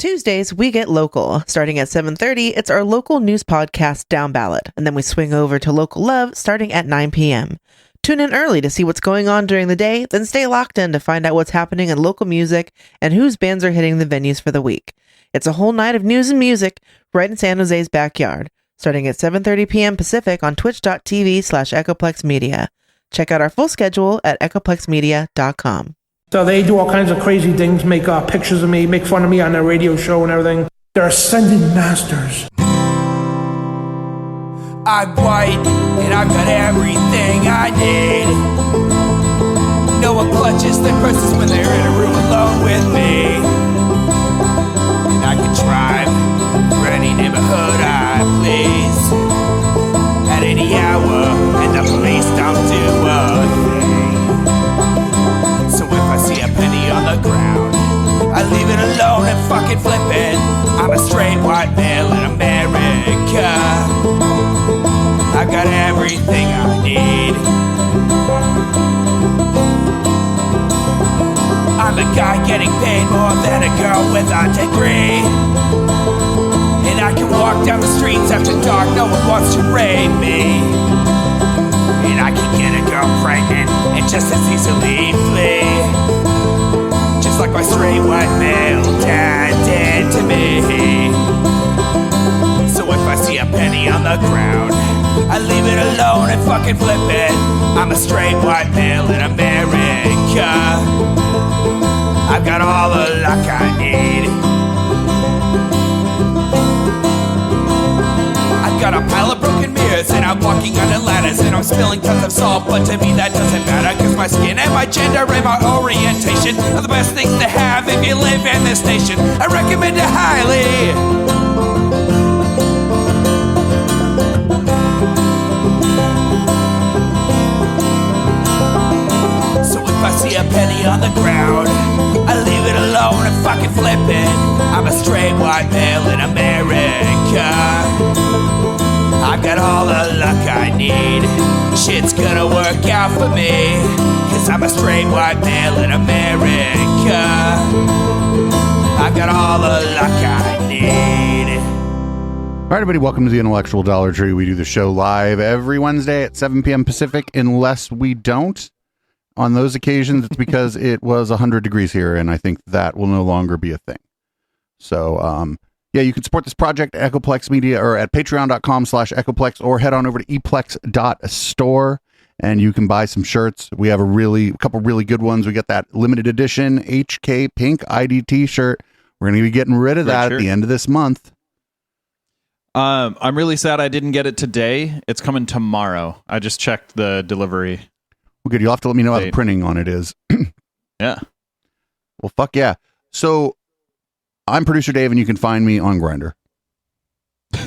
Tuesdays, we get local. Starting at 7:30, it's our local news podcast, Down Ballot. And then we swing over to Local Love starting at 9 p.m. Tune in early to see what's going on during the day, then stay locked in to find out what's happening in local music and whose bands are hitting the venues for the week. It's a whole night of news and music right in San Jose's backyard. Starting at 7:30 p.m. Pacific on twitch.tv/Echoplex Media. Check out our full schedule at echoplexmedia.com. So they do all kinds of crazy things, make pictures of me, make fun of me on their radio show and everything. They're ascended masters. I'm white, and I've got everything I need. No one clutches their purses when they're in a room alone with me. And I can drive for any neighborhood I please at any hour, and the police don't do a thing. So if I see a penny on the ground, I leave it alone and fucking flip it. I'm a straight white male in America. I've got everything I need. I'm a guy getting paid more than a girl with a degree. And I can walk down the streets after dark, no one wants to rape me. And I can get a girl pregnant and just as easily flee. Just like my straight white male dad did to me. So if I see a penny on the ground, I leave it alone and fucking flip it. I'm a straight white male in America. I've got all the luck I need. I've got a pile of broken mirrors and I'm walking under ladders and I'm spilling tons of salt, but to me that doesn't matter, cause my skin and my gender and my orientation are the best things to have if you live in this nation. I recommend it highly. If I see a penny on the ground, I leave it alone and fucking flip it. I'm a straight white male in America. I've got all the luck I need. Shit's gonna work out for me, cause I'm a straight white male in America. I've got all the luck I need. All right, everybody, welcome to the Intellectual Dollar Tree. We do the show live every Wednesday at 7 p.m. Pacific, unless we don't. On those occasions, it's because it was 100 degrees here, and I think that will no longer be a thing. So, yeah, you can support this project at Echoplex Media or at patreon.com/Echoplex, or head on over to eplex.store, and you can buy some shirts. We have a couple really good ones. We got that limited edition HK Pink IDT shirt. We're going to be getting rid of that at the end of this month. I'm really sad I didn't get it today. It's coming tomorrow. I just checked the delivery. Well, good. You'll have to let me know how the printing on it is. Yeah. Well, fuck yeah. So I'm producer Dave, and you can find me on Grindr. And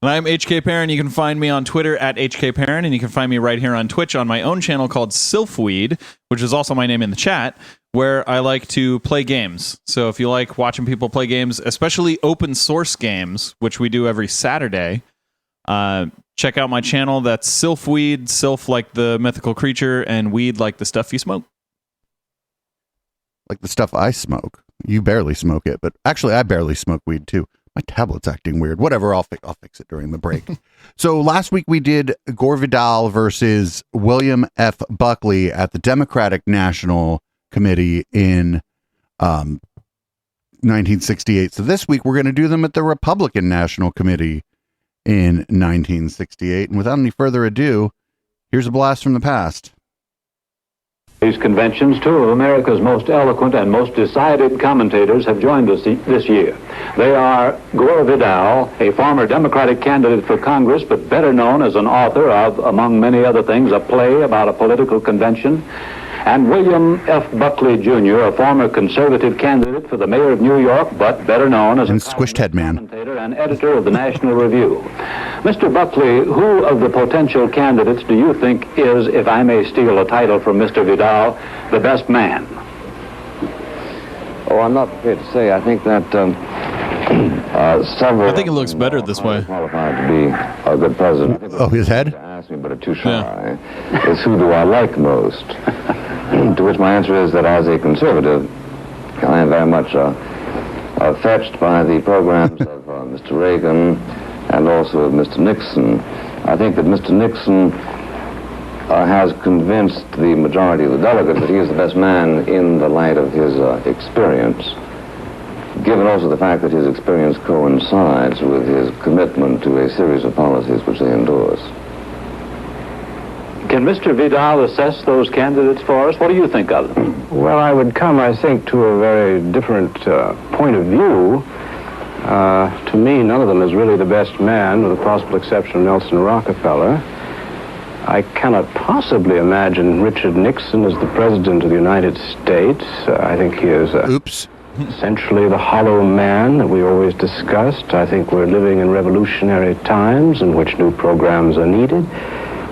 I'm HK Perrin. You can find me on Twitter at HK Perrin, and you can find me right here on Twitch on my own channel called Sylphweed, which is also my name in the chat, where I like to play games. So if you like watching people play games, especially open source games, which we do every Saturday, check out my channel. That's Sylphweed, Sylph like the mythical creature, and weed like the stuff you smoke. Like the stuff I smoke. You barely smoke it, but actually I barely smoke weed too. My tablet's acting weird. Whatever, I'll fix it during the break. So last week we did Gore Vidal versus William F. Buckley at the Democratic National Committee in 1968. So this week we're going to do them at the Republican National Committee in 1968. And without any further ado, here's a blast from the past. These conventions, two of America's most eloquent and most decided commentators have joined us this year. They are Gore Vidal, a former Democratic candidate for Congress, but better known as an author of, among many other things, a play about a political convention, and William F. Buckley, Jr., a former conservative candidate for the mayor of New York, but better known as a Squished Head Man commentator and editor of the National Review. Mr. Buckley, who of the potential candidates do you think is, if I may steal a title from Mr. Vidal, the best man? Oh, I'm not prepared to say. I think that several... I think it looks better this way. ...qualified to be a good president. Oh, his head? To ask me, but are too shy. Is who do I like most? To which my answer is that as a conservative, I am very much a fetched by the programs of Mr. Reagan and also of Mr. Nixon. I think that Mr. Nixon has convinced the majority of the delegates that he is the best man in the light of his experience, given also the fact that his experience coincides with his commitment to a series of policies which they endorse. Can Mr. Vidal assess those candidates for us? What do you think of them? Well, I would come, I think, to a very different point of view. To me, none of them is really the best man, with the possible exception of Nelson Rockefeller. I cannot possibly imagine Richard Nixon as the President of the United States. I think he is essentially the hollow man that we always discussed. I think we're living in revolutionary times in which new programs are needed,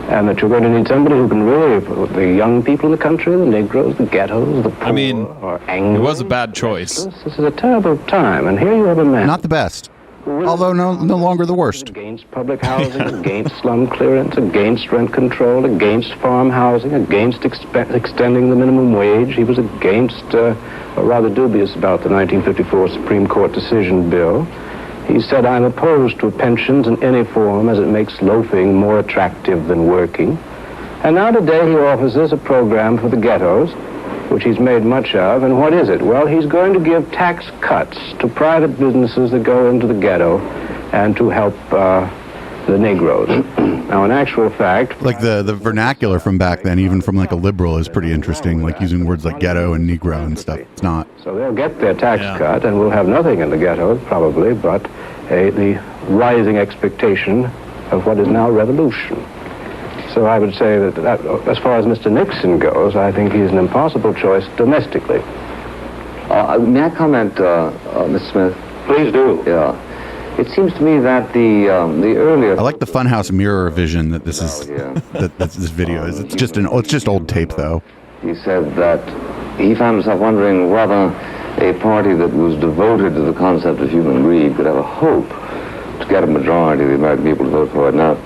and that you're going to need somebody who can really, the young people in the country, the Negroes, the ghettos, the poor, are angry. It was a bad choice. This is a terrible time, and here you have a man. Not the best. Although no longer the worst. Against public housing, against slum clearance, against rent control, against farm housing, against extending the minimum wage. He was against, or rather dubious about the 1954 Supreme Court decision bill. He said, I'm opposed to pensions in any form as it makes loafing more attractive than working. And now today he offers us a program for the ghettos, which he's made much of. And what is it? Well, he's going to give tax cuts to private businesses that go into the ghetto and to help the Negroes. Now, in actual fact... Like the vernacular from back then, even from like a liberal, is pretty interesting, like using words like ghetto and Negro and stuff. It's not. So they'll get their tax cut, and we'll have nothing in the ghettos, probably, but the rising expectation of what is now revolution. So I would say that as far as Mr. Nixon goes, I think he's an impossible choice domestically. May I comment, Mr. Smith? Please do. Yeah. It seems to me that the earlier... I like the Funhouse mirror vision that this is, that this video is. It's just old tape, though. He said that he found himself wondering whether a party that was devoted to the concept of human greed could have a hope to get a majority of the American people to vote for it. Now,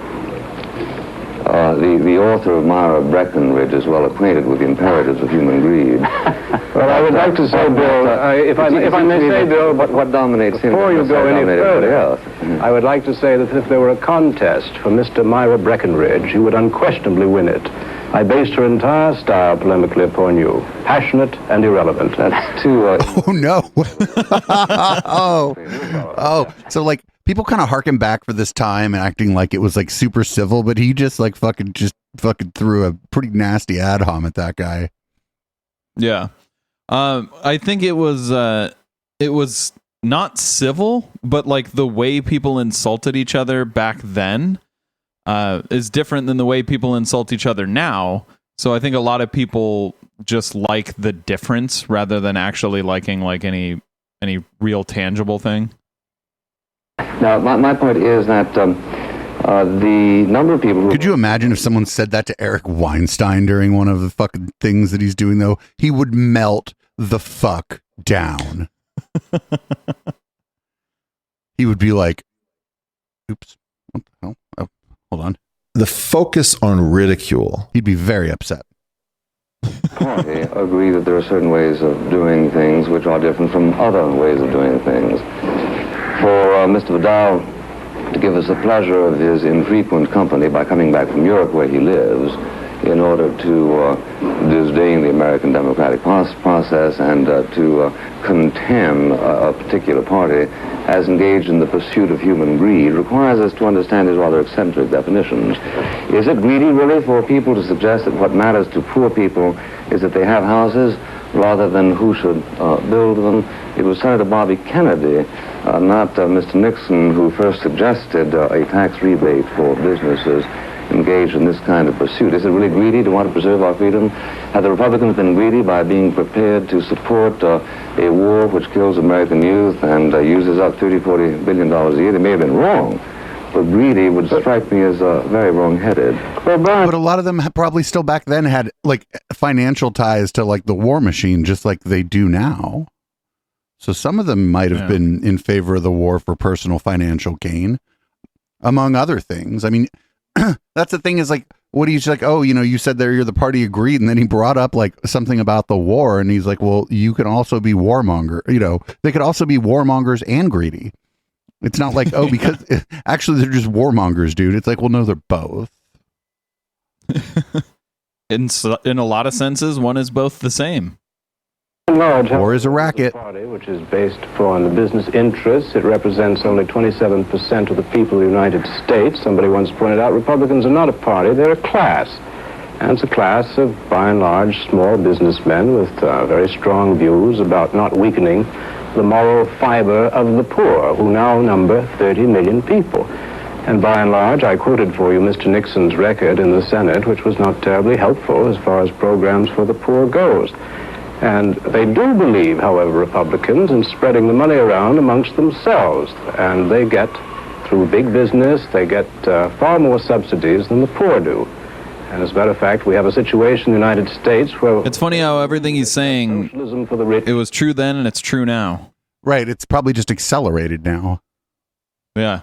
the author of Myra Breckinridge is well acquainted with the imperatives of human greed. Well, I would like to say, Bill, if I may say, Bill, what dominates him? Before you go any further, I would like to say that if there were a contest for Mr. Myra Breckinridge, you would unquestionably win it. I based her entire style polemically upon you. Passionate and irrelevant. That's too... Oh, no. Oh, so like... People kind of harken back for this time and acting like it was like super civil, but he just like fucking threw a pretty nasty ad hom at that guy. Yeah. I think it was not civil, but like the way people insulted each other back then is different than the way people insult each other now. So I think a lot of people just like the difference rather than actually liking like any real tangible thing. Now, my point is that the number of people who... Could you imagine if someone said that to Eric Weinstein during one of the fucking things that he's doing, though? He would melt the fuck down. He would be like, oops, what the hell? Oh, hold on. The focus on ridicule. He'd be very upset. Party agree that there are certain ways of doing things which are different from other ways of doing things. For Mr. Vidal to give us the pleasure of his infrequent company by coming back from Europe where he lives in order to disdain the American democratic process and to contemn a particular party as engaged in the pursuit of human greed requires us to understand his rather eccentric definitions. Is it greedy really for people to suggest that what matters to poor people is that they have houses rather than who should build them? It was Senator Bobby Kennedy, not Mr. Nixon, who first suggested a tax rebate for businesses engaged in this kind of pursuit. Is it really greedy to want to preserve our freedom? Have the Republicans been greedy by being prepared to support a war which kills American youth and uses up $30-40 billion a year? They may have been wrong, but greedy would strike me as very wrong-headed. But a lot of them probably still back then had like financial ties to like the war machine, just like they do now. So some of them might have been in favor of the war for personal financial gain, among other things. I mean, that's the thing is like what he's like, oh, you said there you're the party of greed, and then he brought up like something about the war, and he's like, well, you can also be warmonger. They could also be warmongers and greedy. It's not like, oh, because actually they're just warmongers, dude. It's like, well, no, they're both. In a lot of senses, one is both the same. War is a racket. Party, which is based upon the business interests. It represents only 27% of the people of the United States. Somebody once pointed out Republicans are not a party, they're a class. And it's a class of, by and large, small businessmen with very strong views about not weakening the moral fiber of the poor, who now number 30 million people. And by and large, I quoted for you Mr. Nixon's record in the Senate, which was not terribly helpful as far as programs for the poor goes. And they do believe, however, Republicans, in spreading the money around amongst themselves. And they get, through big business, they get far more subsidies than the poor do. And as a matter of fact, we have a situation in the United States where... It's funny how everything he's saying, for the rich. It was true then and it's true now. Right, it's probably just accelerated now. Yeah,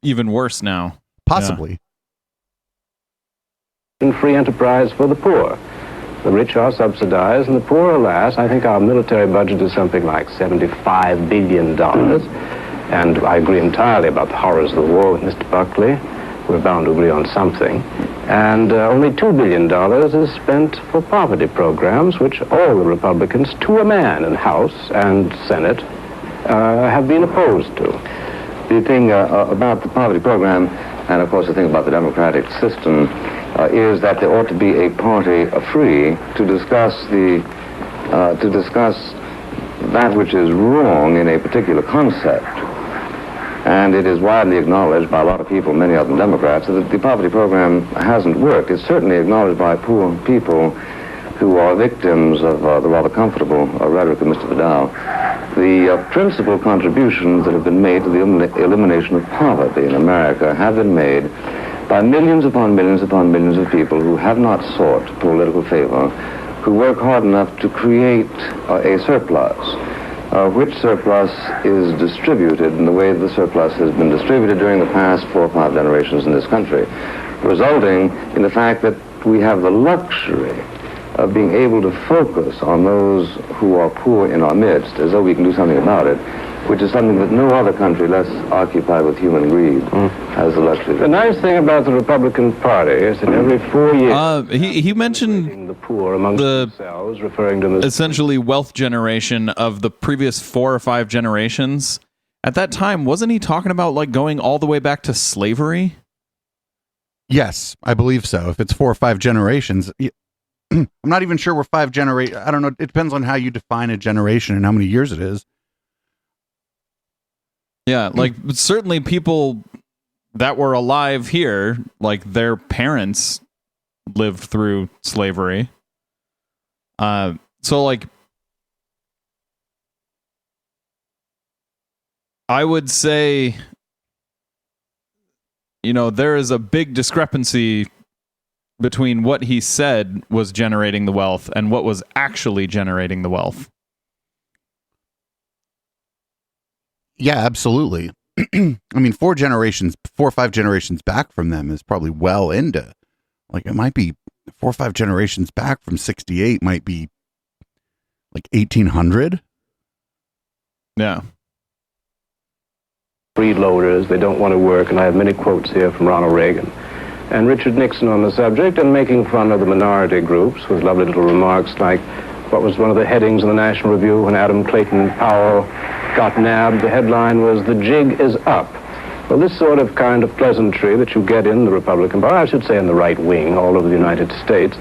even worse now. Possibly. And free enterprise for the poor. The rich are subsidized, and the poor, alas, I think our military budget is something like $75 billion. And I agree entirely about the horrors of the war with Mr. Buckley. We're bound to agree on something. And only $2 billion is spent for poverty programs, which all the Republicans, to a man in House and Senate, have been opposed to. The thing about the poverty program, and of course the thing about the democratic system, is that there ought to be a party free to discuss that which is wrong in a particular concept. And it is widely acknowledged by a lot of people, many of them Democrats, that the poverty program hasn't worked. It's certainly acknowledged by poor people who are victims of the rather comfortable rhetoric of Mr. Vidal. The principal contributions that have been made to the elimination of poverty in America have been made by millions upon millions upon millions of people who have not sought political favor, who work hard enough to create a surplus, which surplus is distributed in the way the surplus has been distributed during the past 4 or 5 generations in this country, resulting in the fact that we have the luxury of being able to focus on those who are poor in our midst as though we can do something about it, which is something that no other country less occupied with human greed has the luxury. The nice thing about the Republican Party is that every 4 years... He mentioned the poor amongst themselves, referring to the... essentially wealth generation of the previous 4 or 5 generations. At that time, wasn't he talking about like going all the way back to slavery? Yes, I believe so. If it's 4 or 5 generations... I'm not even sure we're 5 generations. I don't know. It depends on how you define a generation and how many years it is. Yeah, like certainly people that were alive here, like their parents lived through slavery. So like I would say, there is a big discrepancy between what he said was generating the wealth and what was actually generating the wealth. Yeah, absolutely. I mean, 4 or 5 generations back from them is probably well into, like, it might be 4 or 5 generations back from 68 might be like 1800. Yeah. Freeloaders, they don't want to work, and I have many quotes here from Ronald Reagan and Richard Nixon on the subject, and making fun of the minority groups with lovely little remarks like what was one of the headings in the National Review when Adam Clayton Powell got nabbed. The headline was, "The jig is up." Well, this sort of kind of pleasantry that you get in the Republican Party, I should say in the right wing all over the United States,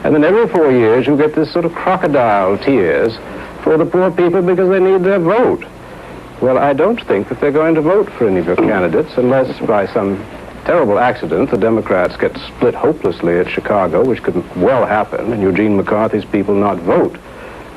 and then every 4 years you get this sort of crocodile tears for the poor people because they need their vote. Well, I don't think that they're going to vote for any of your candidates unless by some terrible accident the Democrats get split hopelessly at Chicago, which could well happen, and Eugene McCarthy's people not vote.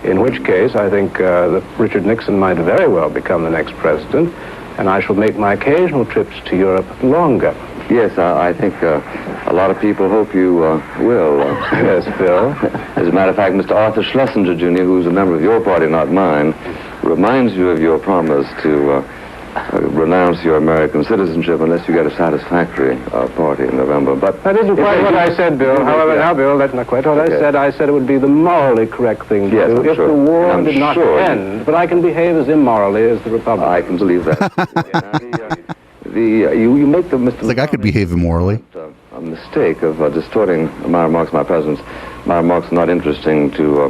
In which case, I think that Richard Nixon might very well become the next president, and I shall make my occasional trips to Europe longer. Yes, I think a lot of people hope you will. Yes, Phil. As a matter of fact, Mr. Arthur Schlesinger, Jr., who's a member of your party, not mine, reminds you of your promise to renounce your American citizenship unless you get a satisfactory party in November. But that isn't quite what I said, Bill. However, now, Bill, that's not quite what I said. I said it would be the morally correct thing to do if the war did not end. But I can behave as immorally as the Republic. I can believe that. You make the Mr. It's like I could behave immorally. A mistake of distorting my remarks, my presence. My remarks are not interesting to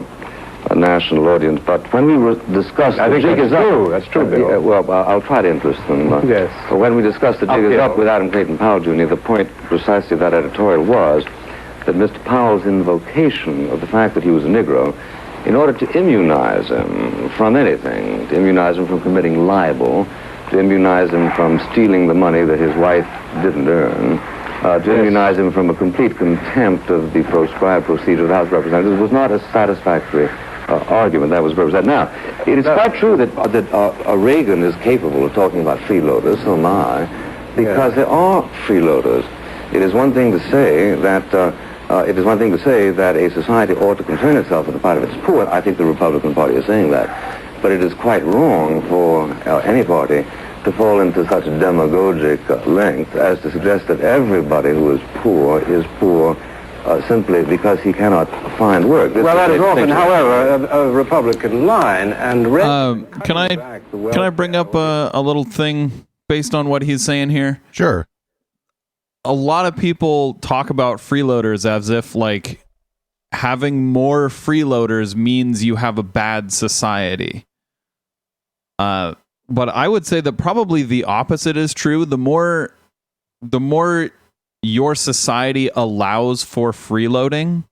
a national audience, but when we discussed I think that's true. That's true, Bill. Well, I'll try to interest them. Yes. But when we discussed the Jig Is Up with Adam Clayton Powell, Jr., the point precisely of that editorial was that Mr. Powell's invocation of the fact that he was a Negro, in order to immunize him from anything, to immunize him from committing libel, to immunize him from stealing the money that his wife didn't earn, to immunize him from a complete contempt of the proscribed procedure of the House of Representatives was not a satisfactory argument that was represented. Now, it is quite true that Reagan is capable of talking about freeloaders, so am I, because there are freeloaders. It is one thing to say that a society ought to concern itself with the plight of its poor. I think the Republican Party is saying that, but it is quite wrong for any party to fall into such demagogic length as to suggest that everybody who is poor simply because he cannot find work. Well, that is often, however, a Republican line. And can I bring up a little thing based on what he's saying here? Sure. A lot of people talk about freeloaders as if like having more freeloaders means you have a bad society. But I would say that probably the opposite is true. The more your society allows for freeloading,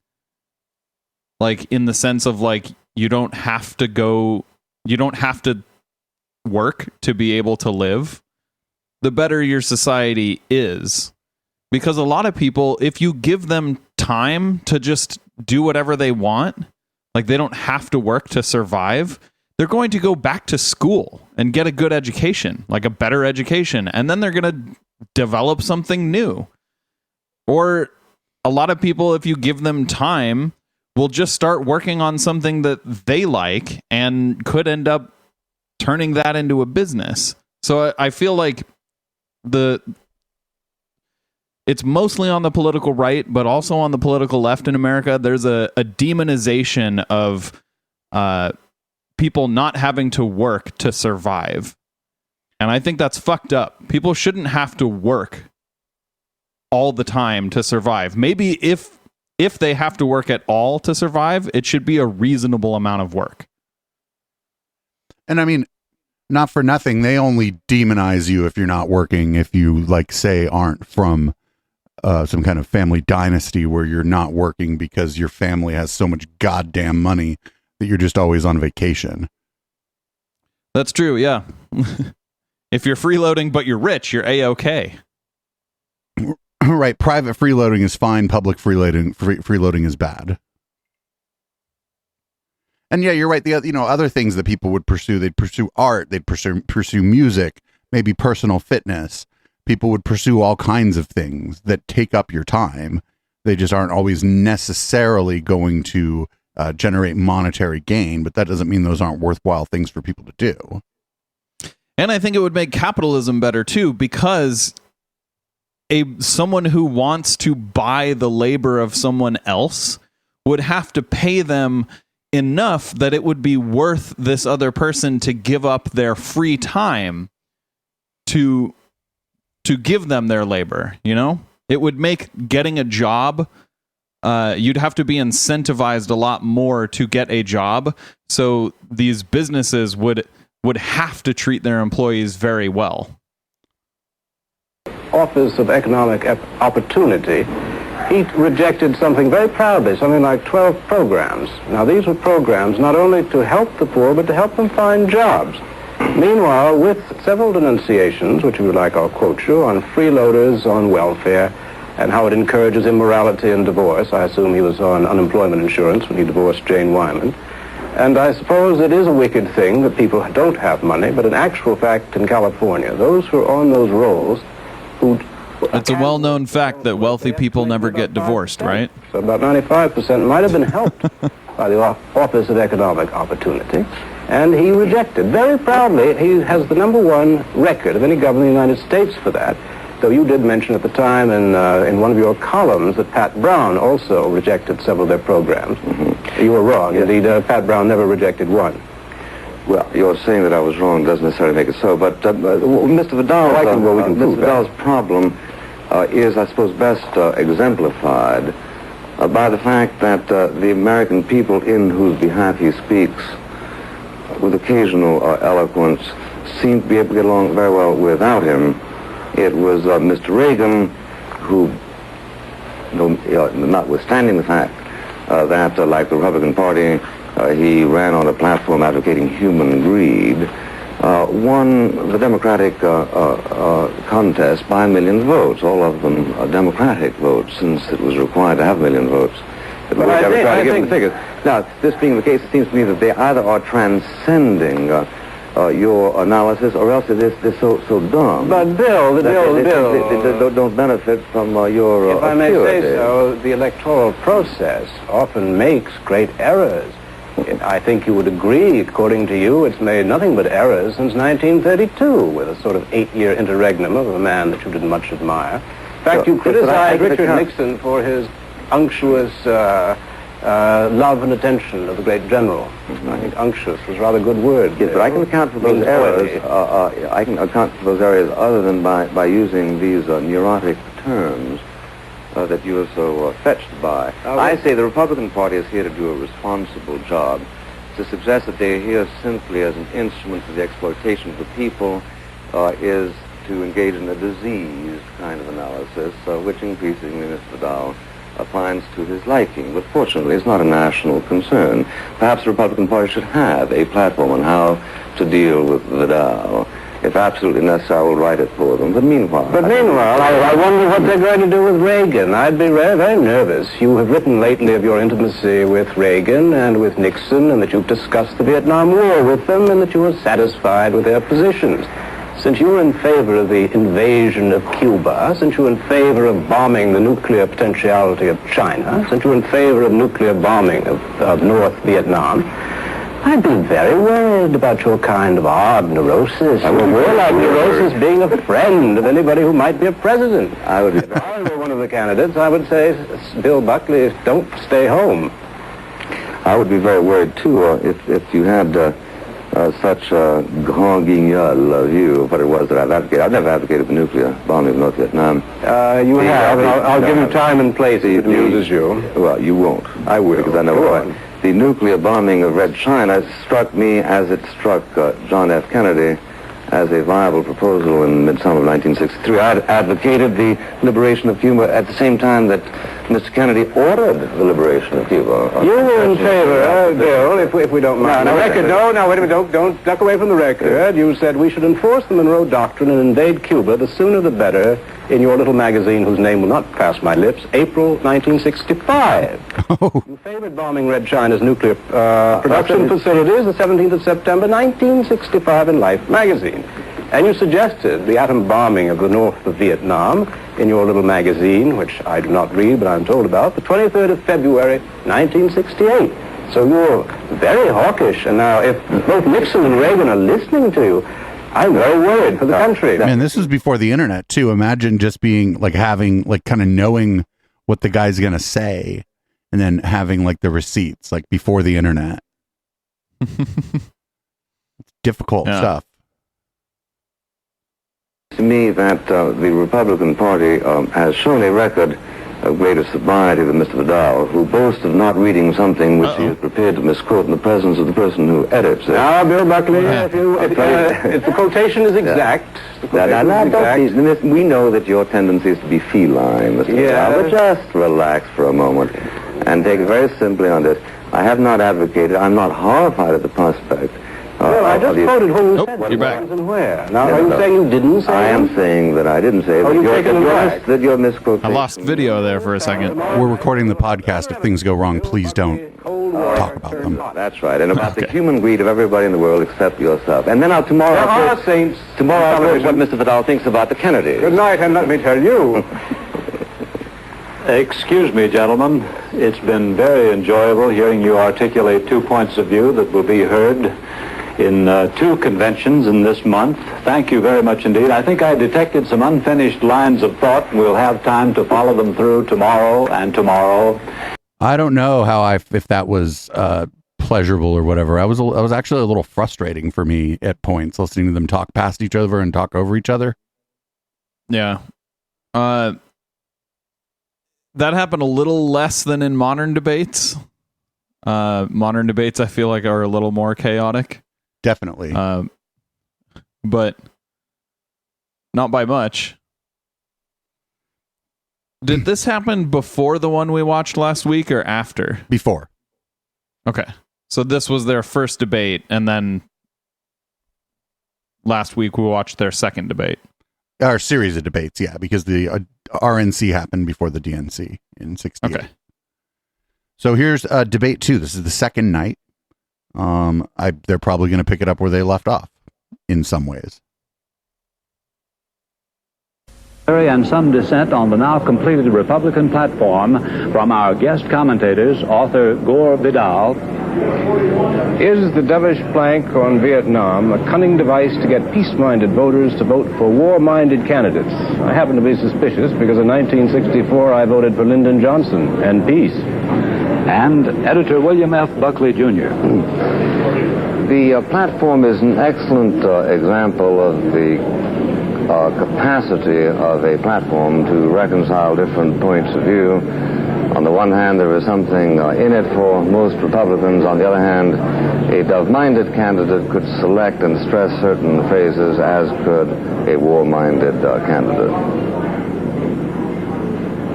like in the sense of like you don't have to work to be able to live, the better your society is. Because a lot of people, if you give them time to just do whatever they want, like they don't have to work to survive, they're going to go back to school and get a good education, like a better education, and then they're going to develop something new. Or a lot of people, if you give them time, will just start working on something that they like and could end up turning that into a business. So I feel like it's mostly on the political right, but also on the political left in America. There's a demonization of people not having to work to survive. And I think that's fucked up. People shouldn't have to work all the time to survive. Maybe if they have to work at all to survive, it should be a reasonable amount of work. And I mean, not for nothing, they only demonize you if you're not working, if you, like, say, aren't from some kind of family dynasty where you're not working because your family has so much goddamn money that you're just always on vacation. That's true, yeah. If you're freeloading but you're rich, you're A-okay. Right, private freeloading is fine, public freeloading is bad. And yeah, you're right. The other things that people would pursue, they'd pursue art, they'd pursue music, maybe personal fitness. People would pursue all kinds of things that take up your time. They just aren't always necessarily going to generate monetary gain, but that doesn't mean those aren't worthwhile things for people to do. And I think it would make capitalism better too, because someone who wants to buy the labor of someone else would have to pay them enough that it would be worth this other person to give up their free time to give them their labor, you know? It would make getting a job, you'd have to be incentivized a lot more to get a job, so these businesses would have to treat their employees very well. Office of Economic Opportunity, he rejected something very proudly, something like 12 programs. Now, these were programs not only to help the poor, but to help them find jobs. Meanwhile, with several denunciations, which we would like I'll quote you, on freeloaders, on welfare, and how it encourages immorality and divorce. I assume he was on unemployment insurance when he divorced Jane Wyman. And I suppose it is a wicked thing that people don't have money, but in actual fact, in California, those who are on those rolls, it's a well-known fact that wealthy people never get divorced, right? So about 95% might have been helped by the Office of Economic Opportunity, and he rejected. Very proudly, he has the #1 record of any government in the United States for that. Though you did mention at the time in one of your columns that Pat Brown also rejected several of their programs. You were wrong. Yes. Indeed, Pat Brown never rejected one. Well, you're saying that I was wrong doesn't necessarily make it so, but Mr. Vidal's problem is, I suppose, best exemplified by the fact that the American people in whose behalf he speaks, with occasional eloquence, seem to be able to get along very well without him. It was Mr. Reagan who, notwithstanding the fact that, like the Republican Party, he ran on a platform advocating human greed, won the Democratic contest by 1 million votes, all of them Democratic votes, since it was required to have 1 million votes. But I think the figures. Now, this being the case, it seems to me that they either are transcending your analysis, or else they're so dumb. But Bill, they don't benefit from your if I may say so, the electoral process often makes great errors. I think you would agree, according to you, it's made nothing but errors since 1932, with a sort of 8-year interregnum of a man that you didn't much admire. In fact, you criticized Richard Nixon for his unctuous love and attention of the great general. I think unctuous was a rather good word. Yes, but I can account for those errors. I can account for those areas other than by using these neurotic terms that you are so fetched by. I say the Republican Party is here to do a responsible job. To suggest that they are here simply as an instrument for the exploitation of the people is to engage in a diseased kind of analysis, which increasingly Mr. Vidal finds to his liking. But fortunately, it's not a national concern. Perhaps the Republican Party should have a platform on how to deal with Vidal. If absolutely necessary, I will write it for them. But meanwhile, I wonder what they're going to do with Reagan. I'd be very, very nervous. You have written lately of your intimacy with Reagan and with Nixon, and that you've discussed the Vietnam War with them, and that you are satisfied with their positions. Since you're in favor of the invasion of Cuba, since you're in favor of bombing the nuclear potentiality of China, since you're in favor of nuclear bombing of North Vietnam, I'd be very worried about your kind of odd neurosis. I would more like neurosis being a friend of anybody who might be a president. If I were one of the candidates, I would say, Bill Buckley, don't stay home. I would be very worried, too, if you had such a grand guignol view of what it was that I've advocated. I've never advocated the nuclear bombing of North Vietnam. You have, and I'll give you time and place if it amuses you. Well, you won't. I will. Because I know why. The nuclear bombing of Red China struck me as it struck John F. Kennedy as a viable proposal in midsummer of 1963. I advocated the liberation of Cuba at the same time that Mr. Kennedy ordered the liberation of Cuba. You were in favor, Bill, if we don't mind. Now, wait a minute, don't duck away from the record. You said we should enforce the Monroe Doctrine and invade Cuba, the sooner the better, in your little magazine whose name will not pass my lips, April 1965. You favored bombing Red China's nuclear production facilities the 17th of September 1965 in Life magazine. And you suggested the atom bombing of the north of Vietnam in your little magazine, which I do not read, but I'm told about, the 23rd of February 1968. So you're very hawkish. And now if both Nixon and Reagan are listening to you, I'm very worried for the country. Man, this was before the internet, too. Imagine just being, like, having, like, kind of knowing what the guy's going to say and then having, like, the receipts, like, before the internet. Difficult stuff. To me, that the Republican Party has shown a record of greater sobriety than Mr. Vidal, who boasts of not reading something which he is prepared to misquote in the presence of the person who edits it. Now, Bill Buckley, if the quotation is exact... We know that your tendency is to be feline, Mr. Vidal, but just relax for a moment and take it very simply on this. I have not advocated, I'm not horrified at the prospect. Well, I just quoted who you said you're back. And where. Now, are you saying you didn't say I am saying that I didn't say that you're misquoting. I lost video there for a second. We're recording the podcast. If things go wrong, please don't talk about them. That's right. And about the human greed of everybody in the world except yourself. And then tomorrow I'll hear what Mr. Vidal thinks about the Kennedys. Good night, and let me tell you. Excuse me, gentlemen. It's been very enjoyable hearing you articulate 2 points of view that will be heard in 2 conventions in this month. Thank you very much indeed. I think I detected some unfinished lines of thought. We'll have time to follow them through tomorrow and tomorrow. I don't know if that was pleasurable or whatever. I was actually a little frustrating for me at points, listening to them talk past each other and talk over each other. Yeah. That happened a little less than in modern debates. Modern debates, I feel like, are a little more chaotic. Definitely. But not by much. Did this happen before the one we watched last week or after? Before. Okay. So this was their first debate, and then last week we watched their second debate. Our series of debates, yeah, because the RNC happened before the DNC in 68. Okay. So here's debate 2. This is the second night. They're probably going to pick it up where they left off in some ways. And some dissent on the now completed Republican platform from our guest commentators, author Gore Vidal. Is the dovish plank on Vietnam a cunning device to get peace-minded voters to vote for war-minded candidates? I happen to be suspicious because in 1964 I voted for Lyndon Johnson and peace. And editor William F. Buckley, Jr. The platform is an excellent example of the capacity of a platform to reconcile different points of view. On the one hand, there is something in it for most Republicans. On the other hand, a dove-minded candidate could select and stress certain phrases, as could a war-minded candidate.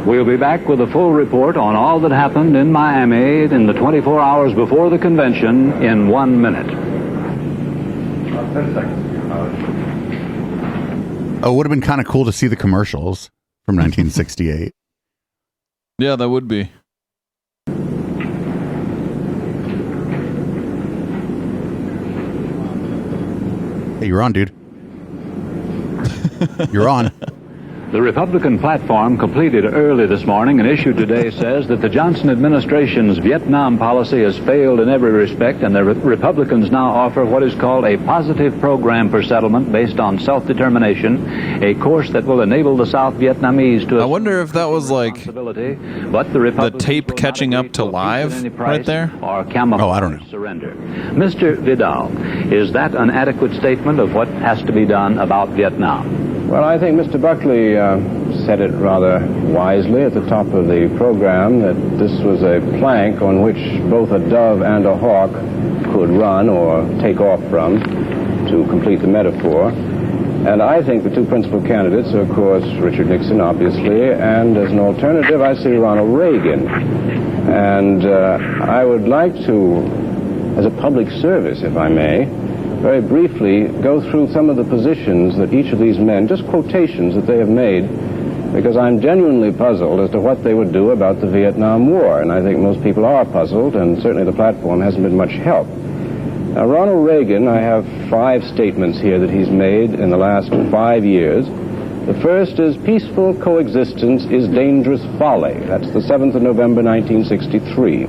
We'll be back with a full report on all that happened in Miami in the 24 hours before the convention in 1 minute. 10 seconds. Oh, it would have been kind of cool to see the commercials from 1968. Yeah, that would be. Hey, you're on, dude. You're on. The Republican platform, completed early this morning and issued today, says that the Johnson administration's Vietnam policy has failed in every respect, and the Republicans now offer what is called a positive program for settlement based on self-determination, a course that will enable the South Vietnamese to... I wonder if that was like but the tape catching up to live right there? Or camouflage. Oh, I don't know. Surrender. Mr. Vidal, is that an adequate statement of what has to be done about Vietnam? Well, I think Mr. Buckley said it rather wisely at the top of the program, that this was a plank on which both a dove and a hawk could run or take off from, to complete the metaphor. And I think the 2 principal candidates are, of course, Richard Nixon, obviously, and as an alternative, I see Ronald Reagan. And I would like to, as a public service, if I may, very briefly go through some of the positions that each of these men, just quotations that they have made, because I'm genuinely puzzled as to what they would do about the Vietnam War, and I think most people are puzzled, and certainly the platform hasn't been much help. Now, Ronald Reagan, I have 5 statements here that he's made in the last 5 years. The first is, peaceful coexistence is dangerous folly. That's the 7th of November, 1963.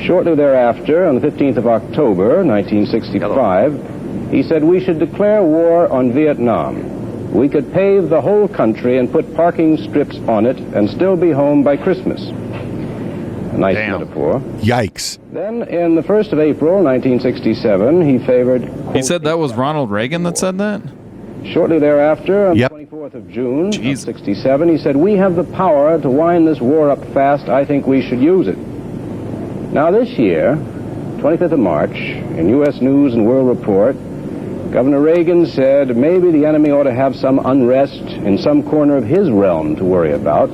Shortly thereafter, on the 15th of October, 1965, he said we should declare war on Vietnam. We could pave the whole country and put parking strips on it and still be home by Christmas. A nice metaphor. Yikes. Then, in the 1st of April, 1967, he favored... He said that was Ronald Reagan that said that? Shortly thereafter, on the 24th of June of 67, he said, we have the power to wind this war up fast. I think we should use it. Now this year, 25th of March, in U.S. News and World Report, Governor Reagan said maybe the enemy ought to have some unrest in some corner of his realm to worry about,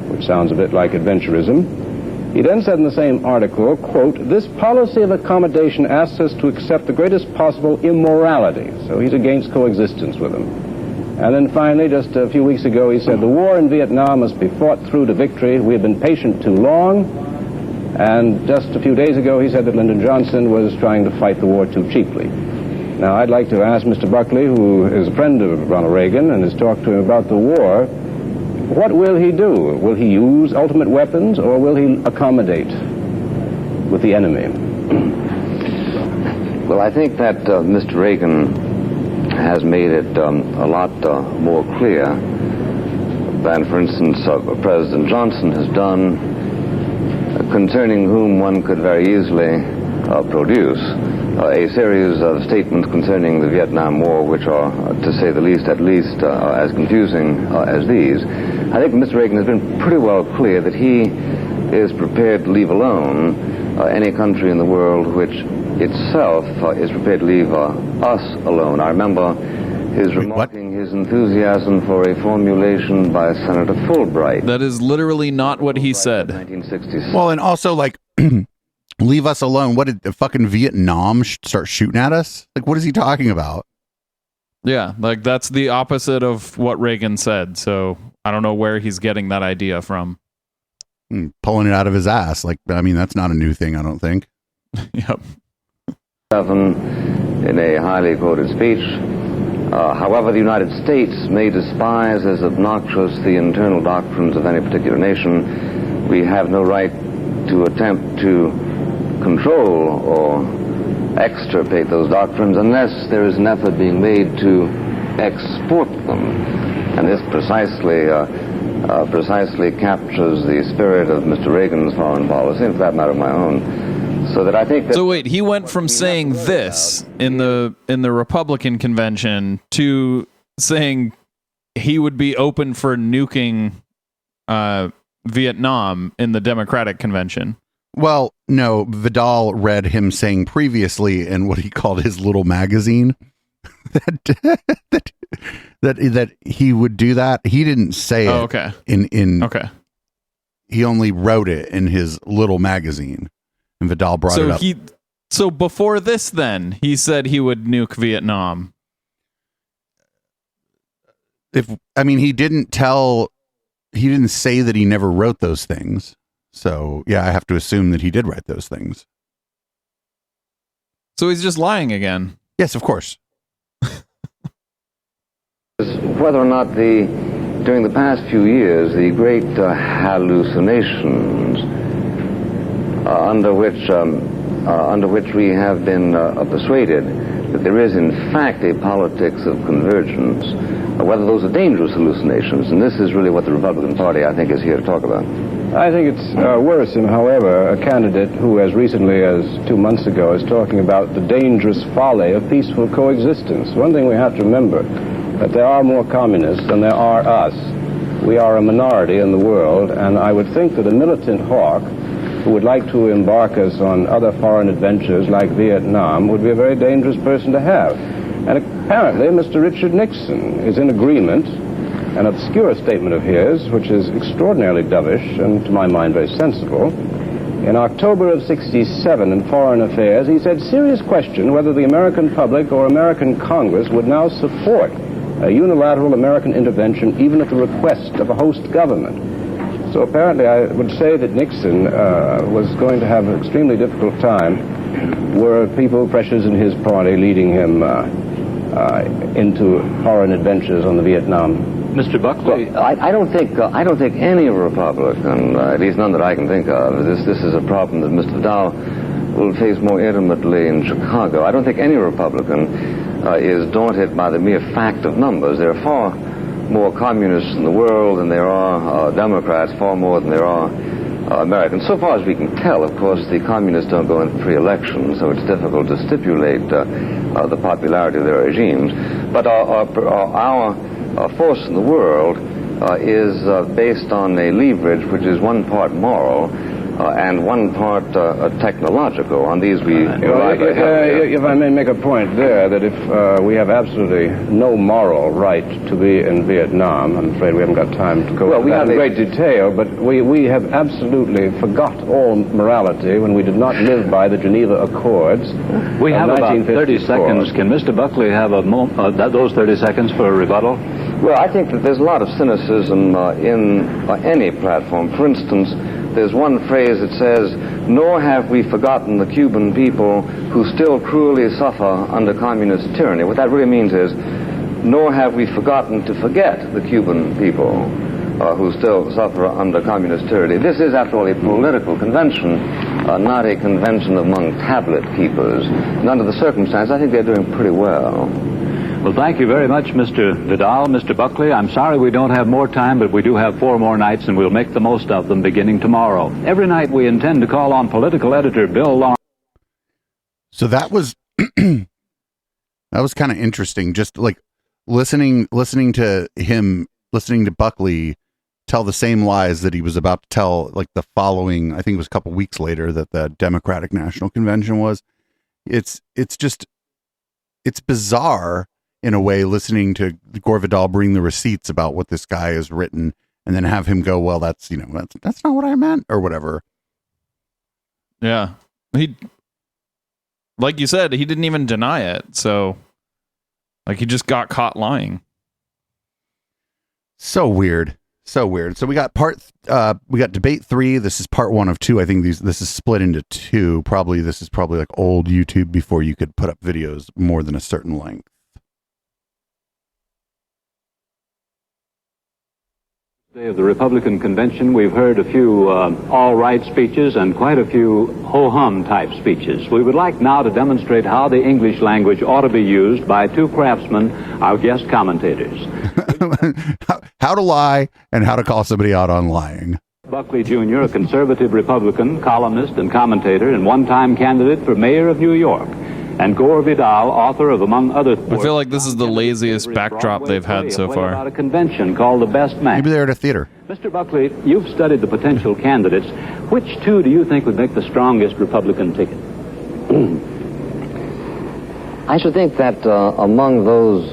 which sounds a bit like adventurism. He then said in the same article, quote, this policy of accommodation asks us to accept the greatest possible immorality. So he's against coexistence with them. And then finally, just a few weeks ago, he said the war in Vietnam must be fought through to victory. We have been patient too long. And just a few days ago, he said that Lyndon Johnson was trying to fight the war too cheaply. Now, I'd like to ask Mr. Buckley, who is a friend of Ronald Reagan and has talked to him about the war, what will he do? Will he use ultimate weapons, or will he accommodate with the enemy? Well, I think that Mr. Reagan has made it a lot more clear than, for instance, President Johnson has done, concerning whom one could very easily produce a series of statements concerning the Vietnam War, which are, to say the least, at least as confusing as these. I think Mr. Reagan has been pretty well clear that he is prepared to leave alone any country in the world which itself is prepared to leave us alone. I remember his remarking his enthusiasm for a formulation by Senator Fulbright. That is literally not what he said. 1966. Well, and also, like, leave us alone. What, did the fucking Vietnam start shooting at us? Like, what is he talking about? Yeah, like, that's the opposite of what Reagan said. So I don't know where he's getting that idea from. Pulling it out of his ass. Like, I mean, that's not a new thing, I don't think. Yep. In a highly quoted speech. However, the United States may despise as obnoxious the internal doctrines of any particular nation. We have no right to attempt to control or extirpate those doctrines unless there is an effort being made to export them. And this precisely captures the spirit of Mr. Reagan's foreign policy, and for that matter, my own. So that I think that. So wait, he went from saying this in the Republican convention to saying he would be open for nuking Vietnam in the Democratic convention. Well, no, Vidal read him saying previously in what he called his little magazine that he would do that. He didn't say it. Oh, okay. Okay. He only wrote it in his little magazine, and Vidal brought it up. So before this, then he said he would nuke Vietnam. He didn't say that he never wrote those things. So, yeah, I have to assume that he did write those things. So he's just lying again. Yes, of course. Whether or not during the past few years, the great hallucinations under which we have been persuaded that there is in fact a politics of convergence, whether those are dangerous hallucinations, and this is really what the Republican Party, I think, is here to talk about. I think it's worrisome, however, a candidate who as recently as 2 months ago is talking about the dangerous folly of peaceful coexistence. One thing we have to remember, that there are more communists than there are us. We are a minority in the world, and I would think that a militant hawk who would like to embark us on other foreign adventures like Vietnam would be a very dangerous person to have. And apparently Mr. Richard Nixon is in agreement. An obscure statement of his, which is extraordinarily dovish and to my mind very sensible. In October of '67 in Foreign Affairs, he said, serious question whether the American public or American Congress would now support a unilateral American intervention even at the request of a host government. So apparently I would say that Nixon was going to have an extremely difficult time were people, pressures in his party, leading him into foreign adventures on the Vietnam. Mr. Buckley, I don't think any Republican, at least none that I can think of. This is a problem that Mr. Vidal will face more intimately in Chicago. I don't think any Republican is daunted by the mere fact of numbers. There are far more communists in the world than there are Democrats, far more than there are Americans. So far as we can tell, of course, the communists don't go in free elections, so it's difficult to stipulate the popularity of their regimes. But our force in the world is based on a leverage which is one part moral and one part technological. On these we rely very heavily. If I may make a point there, that if we have absolutely no moral right to be in Vietnam, I'm afraid we haven't got time to go into that in great detail, but we have absolutely forgot all morality when we did not live by the Geneva Accords. We have about 30 seconds. Can Mr. Buckley have those 30 seconds for a rebuttal? Well, I think that there's a lot of cynicism in any platform. For instance, there's one phrase that says, nor have we forgotten the Cuban people who still cruelly suffer under communist tyranny. What that really means is, nor have we forgotten to forget the Cuban people who still suffer under communist tyranny. This is, after all, a political convention, not a convention among tablet keepers. And under the circumstances, I think they're doing pretty well. Well, thank you very much, Mr. Vidal. Mr. Buckley, I'm sorry we don't have more time, but we do have 4 more nights, and we'll make the most of them beginning tomorrow. Every night we intend to call on political editor Bill Lawrence. So that was that was kind of interesting. Just like listening to Buckley tell the same lies that he was about to tell, like the following, I think it was a couple weeks later that the Democratic National Convention was. It's bizarre in a way, listening to Gore Vidal bring the receipts about what this guy has written and then have him go, well, that's not what I meant, or whatever. Yeah. He, like you said, he didn't even deny it. So like he just got caught lying. So weird. So weird. So we got debate 3. This is part 1 of 2. I think this is split into 2. This is probably like old YouTube before you could put up videos more than a certain length. Day of the Republican Convention, we've heard a few all-right speeches and quite a few ho-hum type speeches. We would like now to demonstrate how the English language ought to be used by 2 craftsmen, our guest commentators. How to lie and how to call somebody out on lying. Buckley Jr., a conservative Republican, columnist and commentator, and one-time candidate for mayor of New York. And Gore Vidal, author of, among other... I feel like this is the laziest backdrop they've had so far. ...about a convention called the Best Man. Maybe they're at a theater. Mr. Buckley, you've studied the potential candidates. Which 2 do you think would make the strongest Republican ticket? I should think that among those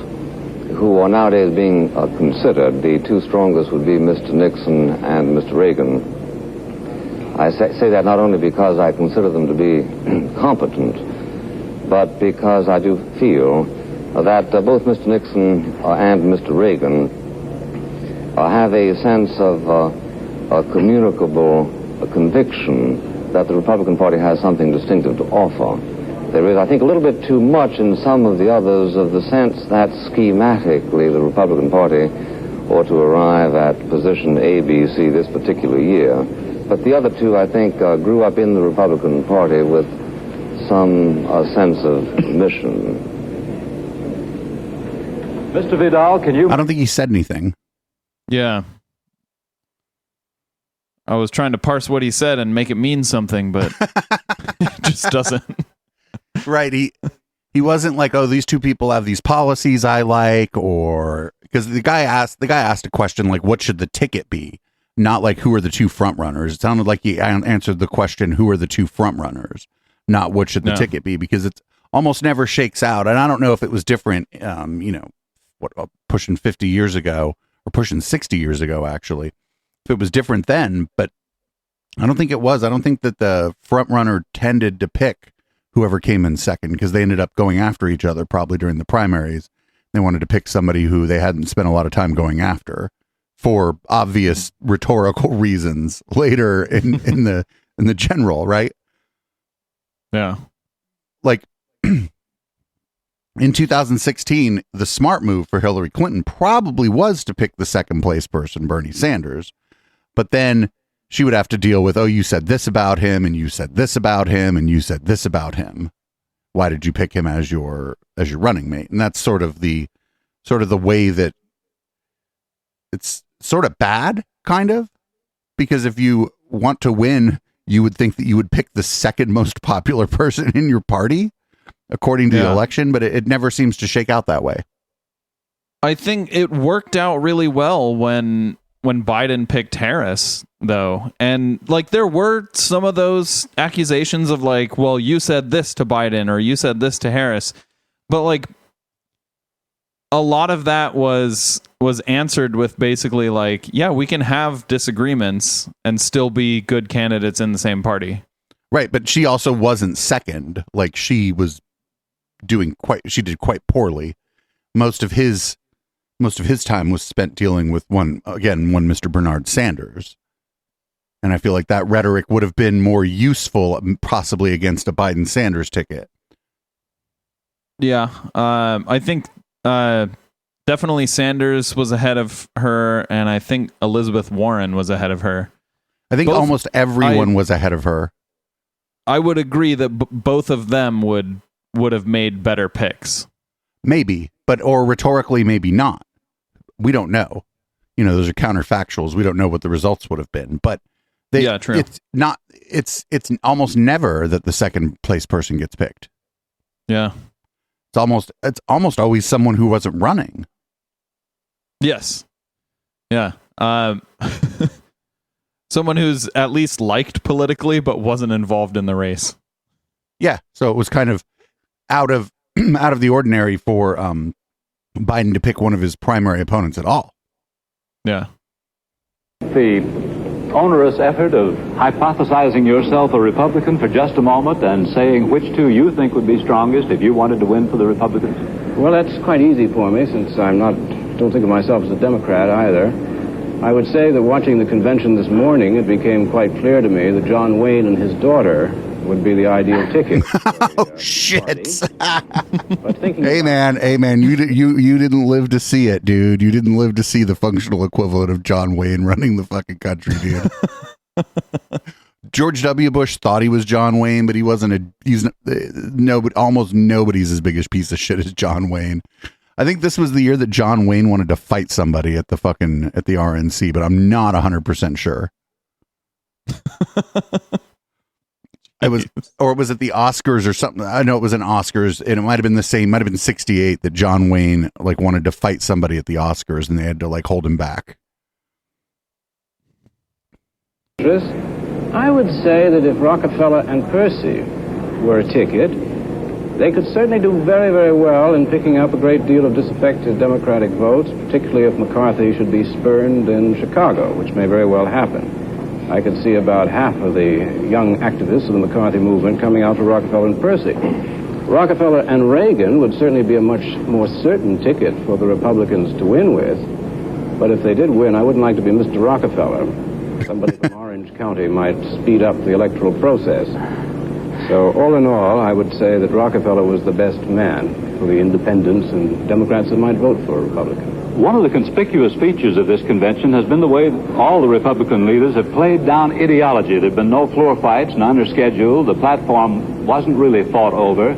who are nowadays being considered, the 2 strongest would be Mr. Nixon and Mr. Reagan. I say that not only because I consider them to be competent, but because I do feel that both Mr. Nixon and Mr. Reagan have a sense of a communicable conviction that the Republican Party has something distinctive to offer. There is, I think, a little bit too much in some of the others of the sense that schematically the Republican Party ought to arrive at position A, B, C this particular year. But the other 2, I think, grew up in the Republican Party with some sense of mission. Mr. Vidal, can you... I don't think he said anything. Yeah. I was trying to parse what he said and make it mean something, but it just doesn't. Right. He wasn't like, oh, these 2 people have these policies I like, or because the guy asked a question like, what should the ticket be? Not like, who are the 2 front runners? It sounded like he answered the question, who are the 2 front runners? Not what should the ticket be, because it's almost never shakes out. And I don't know if it was different, pushing 50 years ago or pushing 60 years ago, actually, if it was different then, but I don't think it was. I don't think that the front runner tended to pick whoever came in second, because they ended up going after each other probably during the primaries. They wanted to pick somebody who they hadn't spent a lot of time going after for obvious rhetorical reasons later in the general, right? Yeah. Like in 2016, the smart move for Hillary Clinton probably was to pick the second place person, Bernie Sanders. But then she would have to deal with, oh, you said this about him, and you said this about him, and you said this about him. Why did you pick him as your running mate? And that's sort of the way that it's sort of bad, kind of, because if you want to win, you would think that you would pick the second most popular person in your party, according to the election, but it never seems to shake out that way. I think it worked out really well when Biden picked Harris, though. And like, there were some of those accusations of like, well, you said this to Biden or you said this to Harris, but like a lot of that was answered with basically like, yeah, we can have disagreements and still be good candidates in the same party. Right. But she also wasn't second. Like, she did quite poorly. Most of his time was spent dealing with one Mr. Bernard Sanders. And I feel like that rhetoric would have been more useful, possibly against a Biden Sanders ticket. Yeah. I think Definitely Sanders was ahead of her, and I think Elizabeth Warren was ahead of her. I think almost everyone was ahead of her. I would agree that both of them would have made better picks. Maybe, or rhetorically, maybe not. We don't know. Those are counterfactuals. We don't know what the results would have been. But true. It's not. It's almost never that the second place person gets picked. Yeah. It's almost always someone who wasn't running. Yes. Yeah. Someone who's at least liked politically but wasn't involved in the race. Yeah. So it was kind of out of the ordinary for Biden to pick one of his primary opponents at all. Yeah. The onerous effort of hypothesizing yourself a Republican for just a moment and saying which two you think would be strongest if you wanted to win for the Republicans? Well, that's quite easy for me, since don't think of myself as a Democrat either. I would say that watching the convention this morning, it became quite clear to me that John Wayne and his daughter would be the ideal ticket. Shit. Hey man, you didn't live to see it, dude. You didn't live to see the functional equivalent of John Wayne running the fucking country, dude. George W. Bush thought he was John Wayne, but he wasn't. Almost nobody's as big a piece of shit as John Wayne. I think this was the year that John Wayne wanted to fight somebody at the RNC, but I'm not 100% sure. Was it the Oscars or something? I know it was an Oscars, and it might have been 68 that John Wayne wanted to fight somebody at the Oscars, and they had to hold him back. I would say that if Rockefeller and Percy were a ticket, they could certainly do very, very well in picking up a great deal of disaffected Democratic votes, particularly if McCarthy should be spurned in Chicago, which may very well happen. I could see about half of the young activists of the McCarthy movement coming out for Rockefeller and Percy. Rockefeller and Reagan would certainly be a much more certain ticket for the Republicans to win with, but if they did win, I wouldn't like to be Mr. Rockefeller. Somebody from Orange County might speed up the electoral process. So all in all, I would say that Rockefeller was the best man for the independents and Democrats that might vote for a Republican. One of the conspicuous features of this convention has been the way all the Republican leaders have played down ideology. There have been no floor fights, none are scheduled. The platform wasn't really fought over.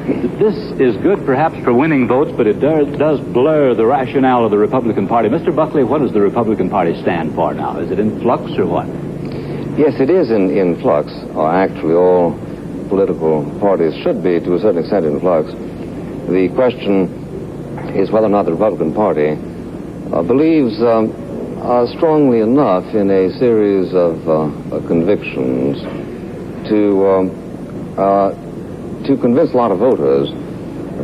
This is good perhaps for winning votes, but it does blur the rationale of the Republican Party. Mr. Buckley, what does the Republican Party stand for now? Is it in flux or what? Yes, it is in flux. Actually, all political parties should be, to a certain extent, in flux. The question is whether or not the Republican Party believes strongly enough in a series of convictions to convince a lot of voters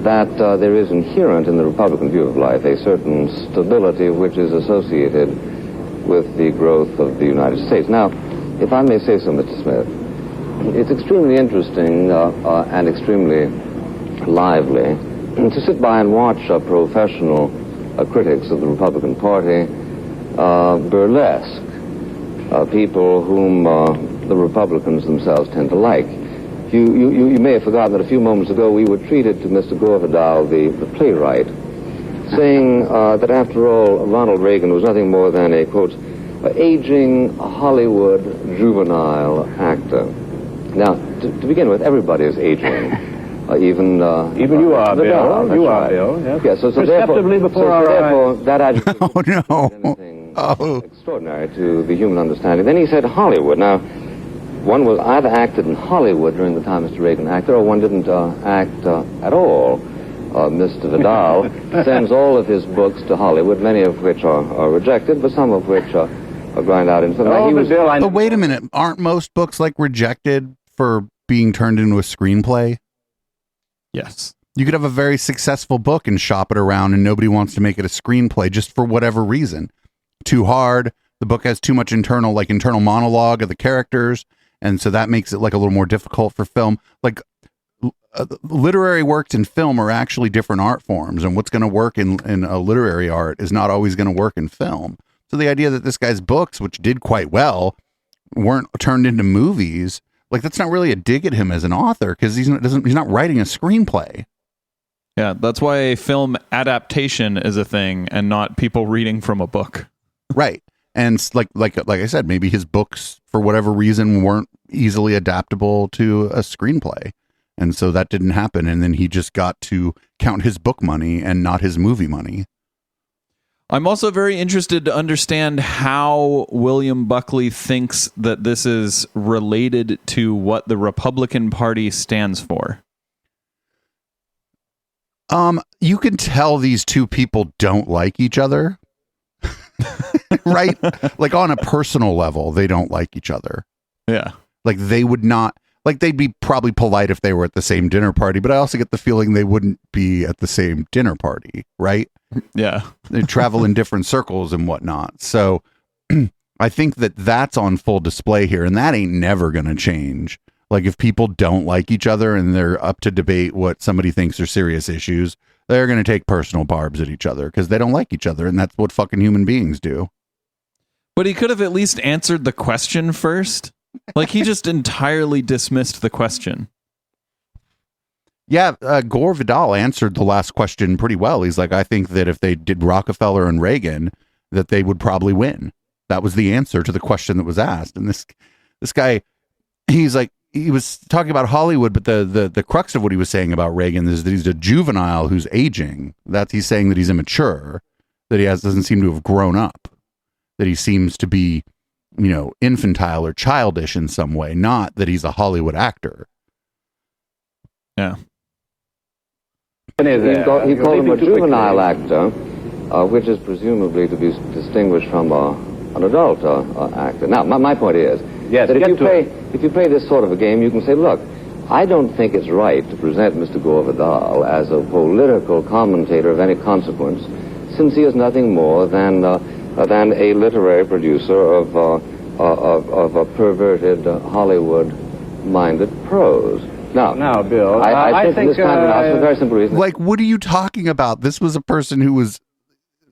that there is inherent in the Republican view of life a certain stability which is associated with the growth of the United States. Now, if I may say so, Mr. Smith, it's extremely interesting and extremely lively to sit by and watch professional critics of the Republican Party burlesque people whom the Republicans themselves tend to like. You may have forgotten that a few moments ago we were treated to Mr. Vidal, the playwright, saying that after all, Ronald Reagan was nothing more than a, quote, aging Hollywood juvenile actor. Now, to begin with, everybody is aging. Even you are, Bill. You are, right. Bill. Yes. Yeah, so perceptibly before our therefore, eyes. that adjective Oh, no. anything extraordinary to the human understanding. Then he said Hollywood. Now, one was either acted in Hollywood during the time Mr. Reagan acted, or one didn't act at all. Mr. Vidal sends all of his books to Hollywood, many of which are rejected, but some of which are grind out into film. But wait a minute. Aren't most books rejected for being turned into a screenplay? Yes. You could have a very successful book and shop it around and nobody wants to make it a screenplay just for whatever reason. Too hard. The book has too much internal monologue of the characters. And so that makes it a little more difficult for film. Literary works and film are actually different art forms. And what's going to work in a literary art is not always going to work in film. So the idea that this guy's books, which did quite well, weren't turned into movies, that's not really a dig at him as an author because he's not writing a screenplay. Yeah, that's why a film adaptation is a thing and not people reading from a book. Right. And like I said, maybe his books, for whatever reason, weren't easily adaptable to a screenplay. And so that didn't happen. And then he just got to count his book money and not his movie money. I'm also very interested to understand how William Buckley thinks that this is related to what the Republican Party stands for. You can tell these two people don't like each other. Right? Like on a personal level, they don't like each other. Yeah. Like they would not, like they'd be probably polite if they were at the same dinner party, but I also get the feeling they wouldn't be at the same dinner party, right? Yeah. They travel in different circles and whatnot. So I think that that's on full display here, and that ain't never going to change. Like if people don't like each other and they're up to debate what somebody thinks are serious issues, they're going to take personal barbs at each other because they don't like each other, and that's what fucking human beings do. But he could have at least answered the question first. Like he just entirely dismissed the question. Yeah, Gore Vidal answered the last question pretty well. He's like, I think that if they did Rockefeller and Reagan, that they would probably win. That was the answer to the question that was asked. And this guy, he's like, he was talking about Hollywood, but the crux of what he was saying about Reagan is that he's a juvenile who's aging. He's saying that he's immature, that doesn't seem to have grown up, that he seems to be, infantile or childish in some way, not that he's a Hollywood actor. Yeah. He called him a juvenile actor, which is presumably to be distinguished from an adult actor. Now, my point is that if you play this sort of a game, you can say, look, I don't think it's right to present Mr. Gore Vidal as a political commentator of any consequence, since he is nothing more than a literary producer of a perverted Hollywood-minded prose. Now, Bill, I think this kind of analysis, for a very simple reason. Like, what are you talking about? This was a person who was,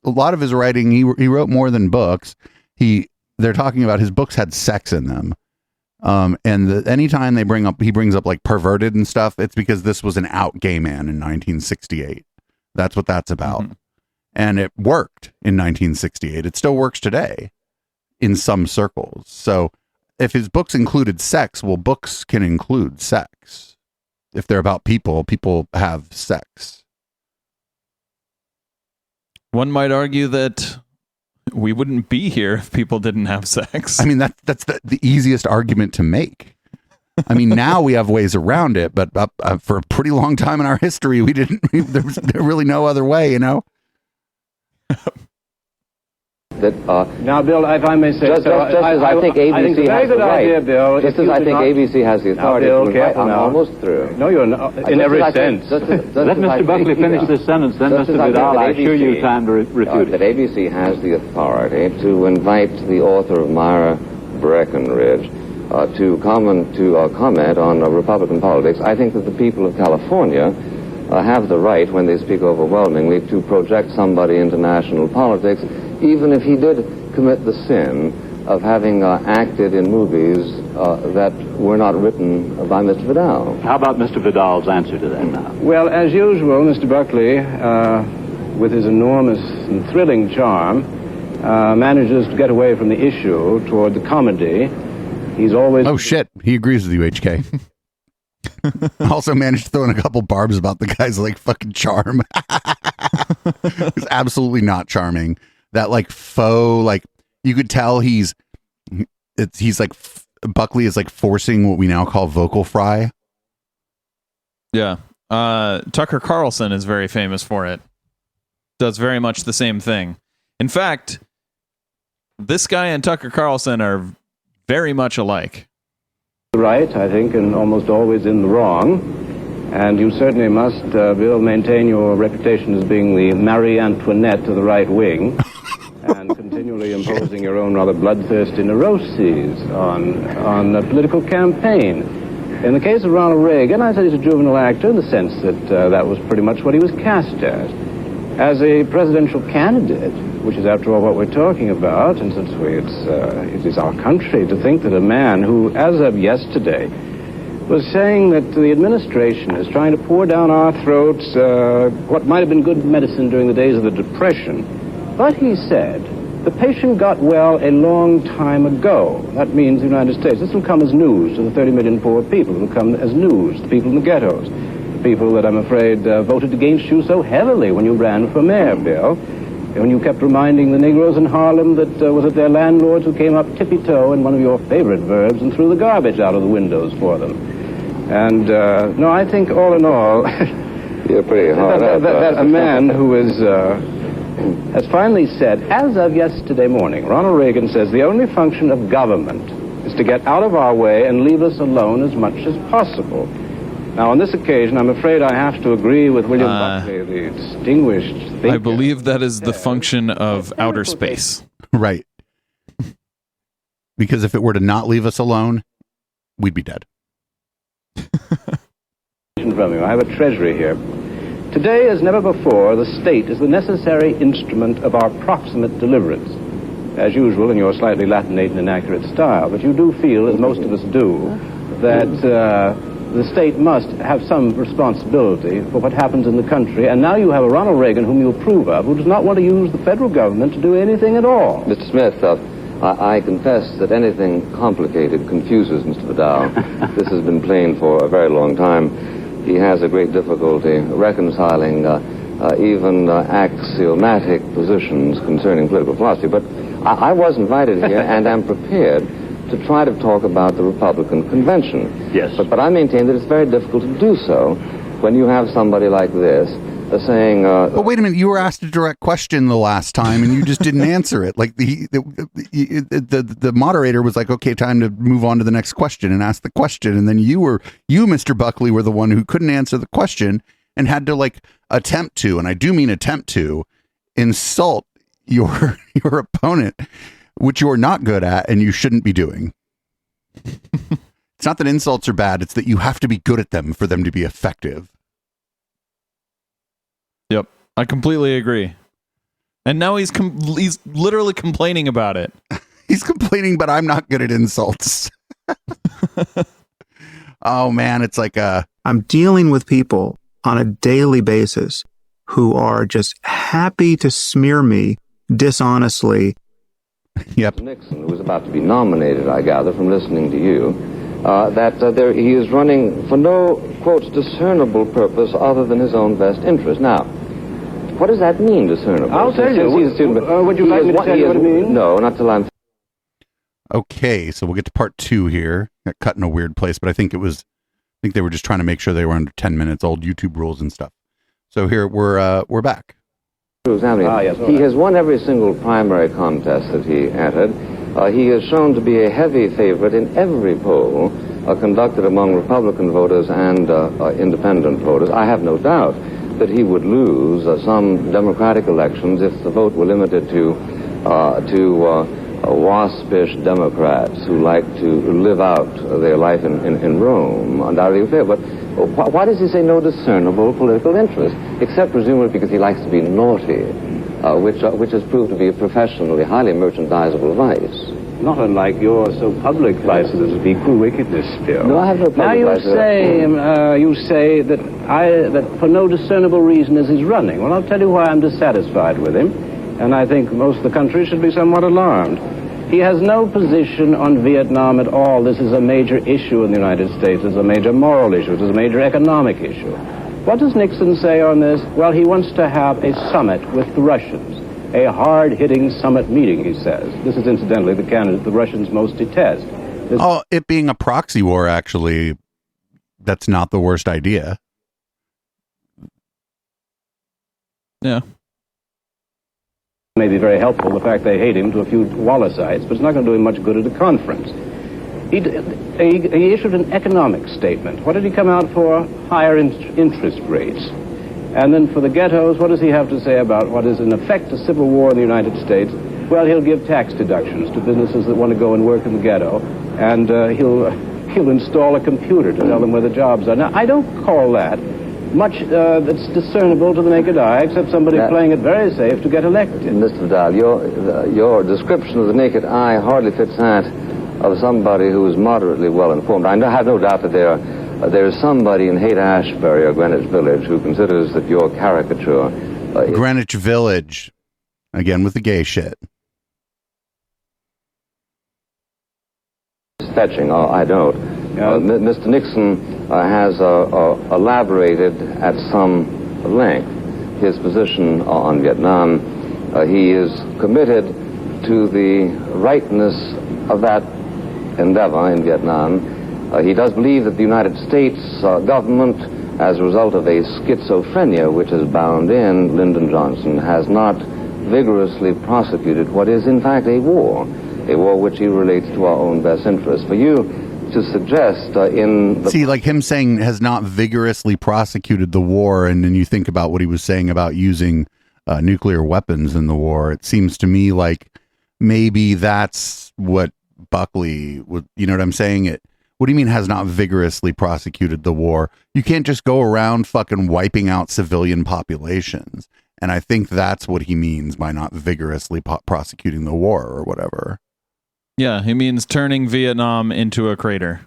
a lot of his writing, he wrote more than books. They're talking about his books had sex in them. And anytime he brings up like perverted and stuff, it's because this was an out gay man in 1968. That's what that's about. Mm-hmm. And it worked in 1968. It still works today in some circles. So if his books included sex, well, books can include sex. If they're about people have sex. One might argue that we wouldn't be here if people didn't have sex. I mean, that's the easiest argument to make. I mean, now we have ways around it, but for a pretty long time in our history, we didn't. There was really no other way, Now, Bill, if I may say, just as I think ABC has the right, idea, Bill, just as I think ABC has the authority Bill, to invite, I'm almost through. No, you're not, in every sense. Let Mr. Buckley finish this sentence, then Mr. Vidal, I assure you time to refute that it. ABC has the authority to invite the author of Myra Breckenridge to comment on Republican politics. I think that the people of California have the right, when they speak overwhelmingly, to project somebody into national politics, even if he did commit the sin of having acted in movies that were not written by Mr. Vidal. How about Mr. Vidal's answer to that now? Well, as usual, Mr. Buckley, with his enormous and thrilling charm, manages to get away from the issue toward the comedy. He's always... Oh, shit. He agrees with you, HK. Also managed to throw in a couple barbs about the guy's like fucking charm. He's absolutely not charming. That like faux, like you could tell he's like Buckley is like forcing what we now call vocal fry. Yeah. Tucker Carlson is very famous for it. Does very much the same thing. In fact, this guy and Tucker Carlson are very much alike. Right, I think, and almost always in the wrong. And you certainly must, Bill, maintain your reputation as being the Marie Antoinette of the right wing, and continually imposing your own rather bloodthirsty neuroses on a political campaign. In the case of Ronald Reagan, I said he's a juvenile actor in the sense that that was pretty much what he was cast as a presidential candidate, which is, after all, what we're talking about. And since it is our country, to think that a man who, as of yesterday, was saying that the administration is trying to pour down our throats what might have been good medicine during the days of the Depression. But he said, the patient got well a long time ago. That means the United States. This will come as news to the 30 million poor people. It will come as news to the people in the ghettos. The people that I'm afraid voted against you so heavily when you ran for mayor, Bill. When you kept reminding the Negroes in Harlem that was it their landlords who came up tippy-toe in one of your favorite verbs and threw the garbage out of the windows for them. And, no, I think all in all... You're pretty hard that a man who is... has finally said, as of yesterday morning, Ronald Reagan says the only function of government is to get out of our way and leave us alone as much as possible. Now, on this occasion, I'm afraid I have to agree with William Buckley, the distinguished thinker. I believe that is the function of outer space. Right. Because if it were to not leave us alone, we'd be dead. From you. I have a treasury here. Today, as never before, the state is the necessary instrument of our proximate deliverance. As usual, in your slightly Latinate and inaccurate style, but you do feel, as most of us do, that the state must have some responsibility for what happens in the country, and now you have a Ronald Reagan whom you approve of, who does not want to use the federal government to do anything at all. Mr. Smith, I confess that anything complicated confuses Mr. Vidal. This has been plain for a very long time. He has a great difficulty reconciling even axiomatic positions concerning political philosophy. But I was invited here and am prepared to try to talk about the Republican convention. Yes. But I maintain that it's very difficult to do so when you have somebody like this saying... but wait a minute, you were asked a direct question the last time and you just didn't answer it. Like the moderator was like, okay, time to move on to the next question and ask the question. And then you, Mr. Buckley, were the one who couldn't answer the question and had to like attempt to, and I do mean attempt to, insult your opponent, which you're not good at and you shouldn't be doing. It's not that insults are bad. It's that you have to be good at them for them to be effective. Yep. I completely agree. And now he's literally complaining about it. He's complaining, but I'm not good at insults. Oh man, it's like I'm dealing with people on a daily basis who are just happy to smear me dishonestly. Yep. Nixon, who was about to be nominated, I gather, from listening to you, he is running for no, quote, discernible purpose other than his own best interest. Now, what does that mean, discernible? I'll tell you. Would you like me to tell you what it means? No, not till I'm... Okay, so we'll get to part 2 here. Got cut in a weird place, but I think they were just trying to make sure they were under 10 minutes, old YouTube rules and stuff. So here, we're back. Yes, he has won every single primary contest that he entered. He is shown to be a heavy favorite in every poll conducted among Republican voters and independent voters. I have no doubt that he would lose some Democratic elections if the vote were limited to waspish Democrats who like to live out their life in Rome. Undoubtedly fair, but why does he say no discernible political interest? Except presumably because he likes to be naughty, which has proved to be a professionally highly merchandisable vice. Not unlike your so public license of equal wickedness, Bill. No, I have no public now you license. say that for no discernible reason is he's running. Well, I'll tell you why I'm dissatisfied with him, and I think most of the country should be somewhat alarmed. He has no position on Vietnam at all. This is a major issue in the United States. It's a major moral issue. It's a major economic issue. What does Nixon say on this? Well, he wants to have a summit with the Russians. A hard-hitting summit meeting, he says. This is incidentally the candidate the Russians most detest. It being a proxy war, actually, that's not the worst idea. Yeah. May be very helpful, the fact they hate him, to a few Wallaceites, but it's not going to do him much good at a conference. He issued an economic statement. What did he come out for? Higher interest rates. And then for the ghettos, what does he have to say about what is in effect a civil war in the United States? Well, he'll give tax deductions to businesses that want to go and work in the ghetto, and he'll install a computer to tell them where the jobs are. Now, I don't call that much that's discernible to the naked eye, except somebody playing it very safe to get elected. Mr. Vidal, your description of the naked eye hardly fits that of somebody who is moderately well informed. I have no doubt that there is somebody in Haight-Ashbury or Greenwich Village who considers that your caricature... Greenwich Village. Again, with the gay shit. Fetching. I don't. Mr. Nixon has elaborated at some length his position on Vietnam. He is committed to the rightness of that endeavor in Vietnam. He does believe that the United States government, as a result of a schizophrenia which is bound in Lyndon Johnson, has not vigorously prosecuted what is in fact a war which he relates to our own best interests. For you to suggest See, like him saying has not vigorously prosecuted the war, and then you think about what he was saying about using nuclear weapons in the war, it seems to me like maybe that's what Buckley would, you know what I'm saying? What do you mean has not vigorously prosecuted the war? You can't just go around fucking wiping out civilian populations. And I think that's what he means by not vigorously prosecuting the war or whatever. Yeah, he means turning Vietnam into a crater.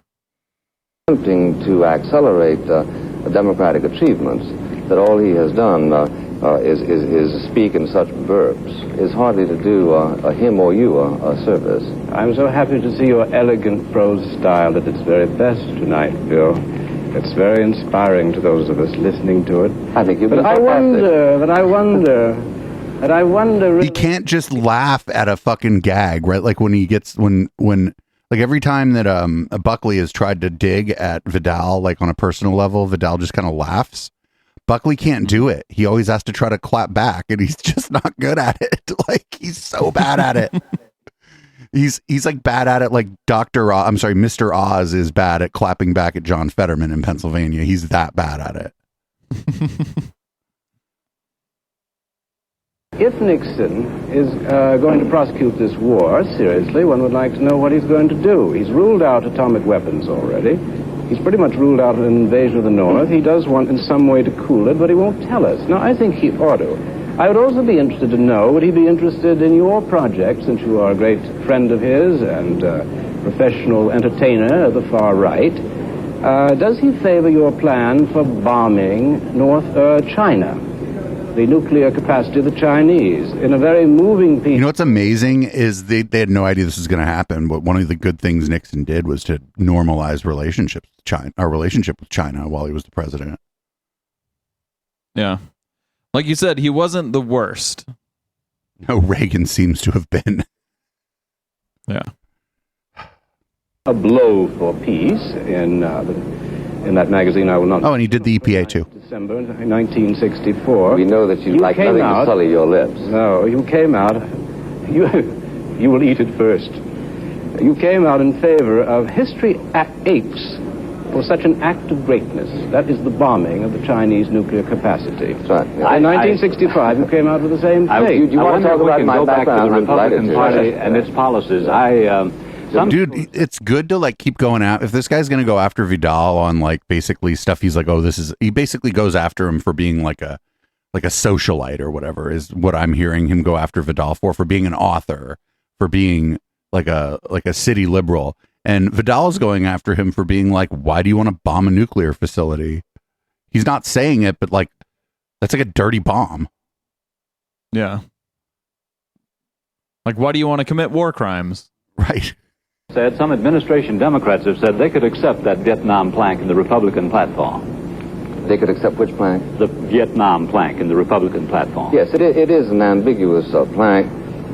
Attempting to accelerate democratic achievements, that all he has done is speak in such verbs, is hardly to do him or you a service. I'm so happy to see your elegant prose style at its very best tonight, Bill. It's very inspiring to those of us listening to it. I think you've been But I wonder... He can't just laugh at a fucking gag, right? Like when he gets, when like every time that Buckley has tried to dig at Vidal, like on a personal level, Vidal just kind of laughs. Buckley can't do it. He always has to try to clap back, and he's just not good at it. Like, he's so bad at it. He's like bad at it like Mr. Oz is bad at clapping back at John Fetterman in Pennsylvania. He's that bad at it. If Nixon is going to prosecute this war seriously, one would like to know what he's going to do. He's ruled out atomic weapons already. He's pretty much ruled out an invasion of the North. He does want in some way to cool it, but he won't tell us. Now, I think he ought to. I would also be interested to know, would he be interested in your project, since you are a great friend of his and professional entertainer of the far right? Does he favor your plan for bombing North China? The nuclear capacity of the Chinese in a very moving piece. You know what's amazing is they had no idea this was going to happen, but one of the good things Nixon did was to normalize our relationship with China while he was the president. Yeah. Like you said, he wasn't the worst. No, Reagan seems to have been. Yeah. A blow for peace in that magazine I will not... Oh, and he did the EPA too. December 1964. We know that you'd like nothing to sully your lips. No, you came out... You will eat it first. You came out in favor of history apes for such an act of greatness. That is the bombing of the Chinese nuclear capacity. That's right. Yeah. In 1965, you came out with the same thing. Do you want to talk about my background? The Republican Party and its policies. Dude, it's good to like keep going out. If this guy's going to go after Vidal on like basically stuff, he's like, oh, he basically goes after him for being like a socialite or whatever is what I'm hearing him go after Vidal for being an author, for being like a city liberal. And Vidal's going after him for being like, why do you want to bomb a nuclear facility? He's not saying it, but like, that's like a dirty bomb. Yeah. Like, why do you want to commit war crimes? Right. Said some administration Democrats have said they could accept that Vietnam plank in the Republican platform. They could accept which plank? The Vietnam plank in the Republican platform. Yes, it is an ambiguous plank,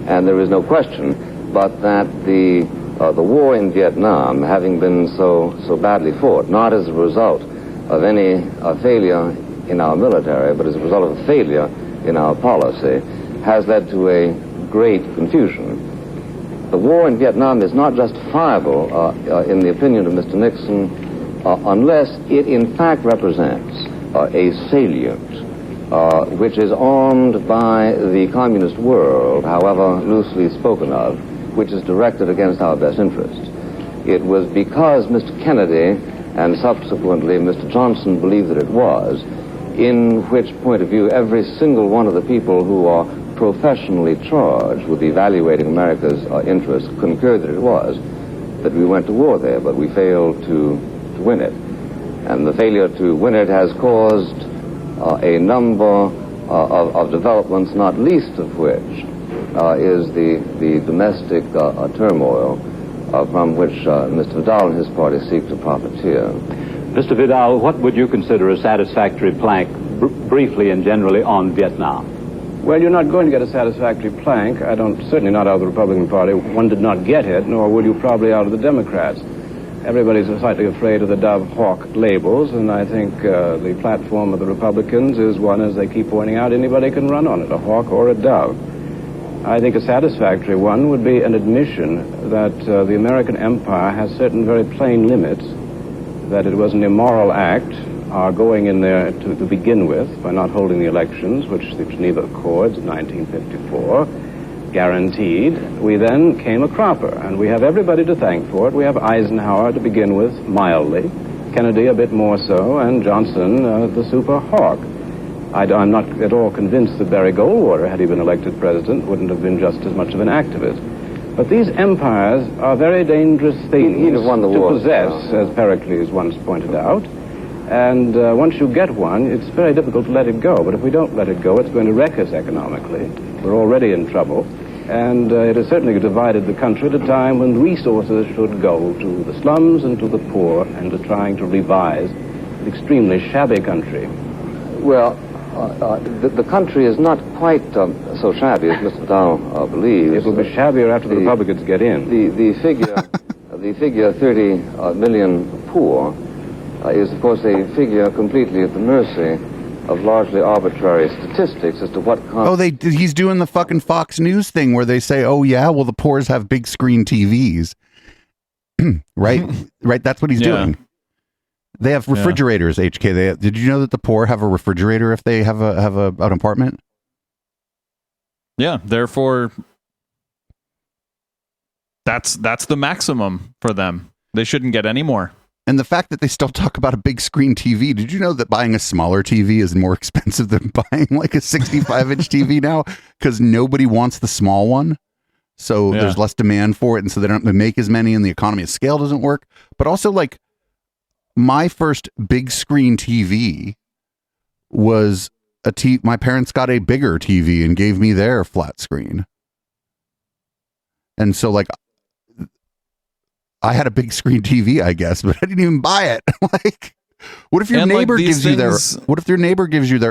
and there is no question, but that the war in Vietnam, having been so badly fought, not as a result of any failure in our military, but as a result of a failure in our policy, has led to a great confusion. The war in Vietnam is not justifiable, in the opinion of Mr. Nixon, unless it in fact represents a salient which is armed by the communist world, however loosely spoken of, which is directed against our best interests. It was because Mr. Kennedy and subsequently Mr. Johnson believed that it was, in which point of view every single one of the people who are professionally charged with evaluating America's interests concurred that it was, that we went to war there, but we failed to win it. And the failure to win it has caused a number of developments, not least of which is the domestic turmoil from which Mr. Vidal and his party seek to profiteer. Mr. Vidal, what would you consider a satisfactory plank, briefly and generally, on Vietnam? Well, you're not going to get a satisfactory plank. Certainly not out of the Republican Party. One did not get it, nor will you probably out of the Democrats. Everybody's slightly afraid of the Dove-Hawk labels, and I think the platform of the Republicans is one, as they keep pointing out, anybody can run on it, a hawk or a dove. I think a satisfactory one would be an admission that the American empire has certain very plain limits, that it was an immoral act, our going in there to begin with by not holding the elections, which the Geneva Accords in 1954 guaranteed. We then came a cropper, and we have everybody to thank for it. We have Eisenhower to begin with, mildly, Kennedy a bit more so, and Johnson the super hawk. I'm not at all convinced that Barry Goldwater, had he been elected president, wouldn't have been just as much of an activist. But these empires are very dangerous things to possess, as Pericles once pointed out. And once you get one, it's very difficult to let it go. But if we don't let it go, it's going to wreck us economically. We're already in trouble. And it has certainly divided the country at a time when resources should go to the slums and to the poor and to trying to revise an extremely shabby country. Well, the country is not quite so shabby as Mr. Vidal believes. It will be shabbier after the Republicans get in. The figure 30 million poor is, of course, a figure completely at the mercy of largely arbitrary statistics as to what... he's doing the fucking Fox News thing where they say, oh, yeah, well, the poors have big screen TVs. Right? Right, that's what he's doing. They have refrigerators, HK. Did you know that the poor have a refrigerator if they have an apartment? Yeah, therefore, that's the maximum for them. They shouldn't get any more. And the fact that they still talk about a big screen TV, did you know that buying a smaller TV is more expensive than buying like a 65-inch TV now? Because nobody wants the small one. So there's less demand for it. And so they don't make as many and the economy of scale doesn't work. But also, like, my first big screen TV was my parents got a bigger TV and gave me their flat screen. And so, like, I had a big screen TV, I guess, but I didn't even buy it. Like, what if your neighbor gives you their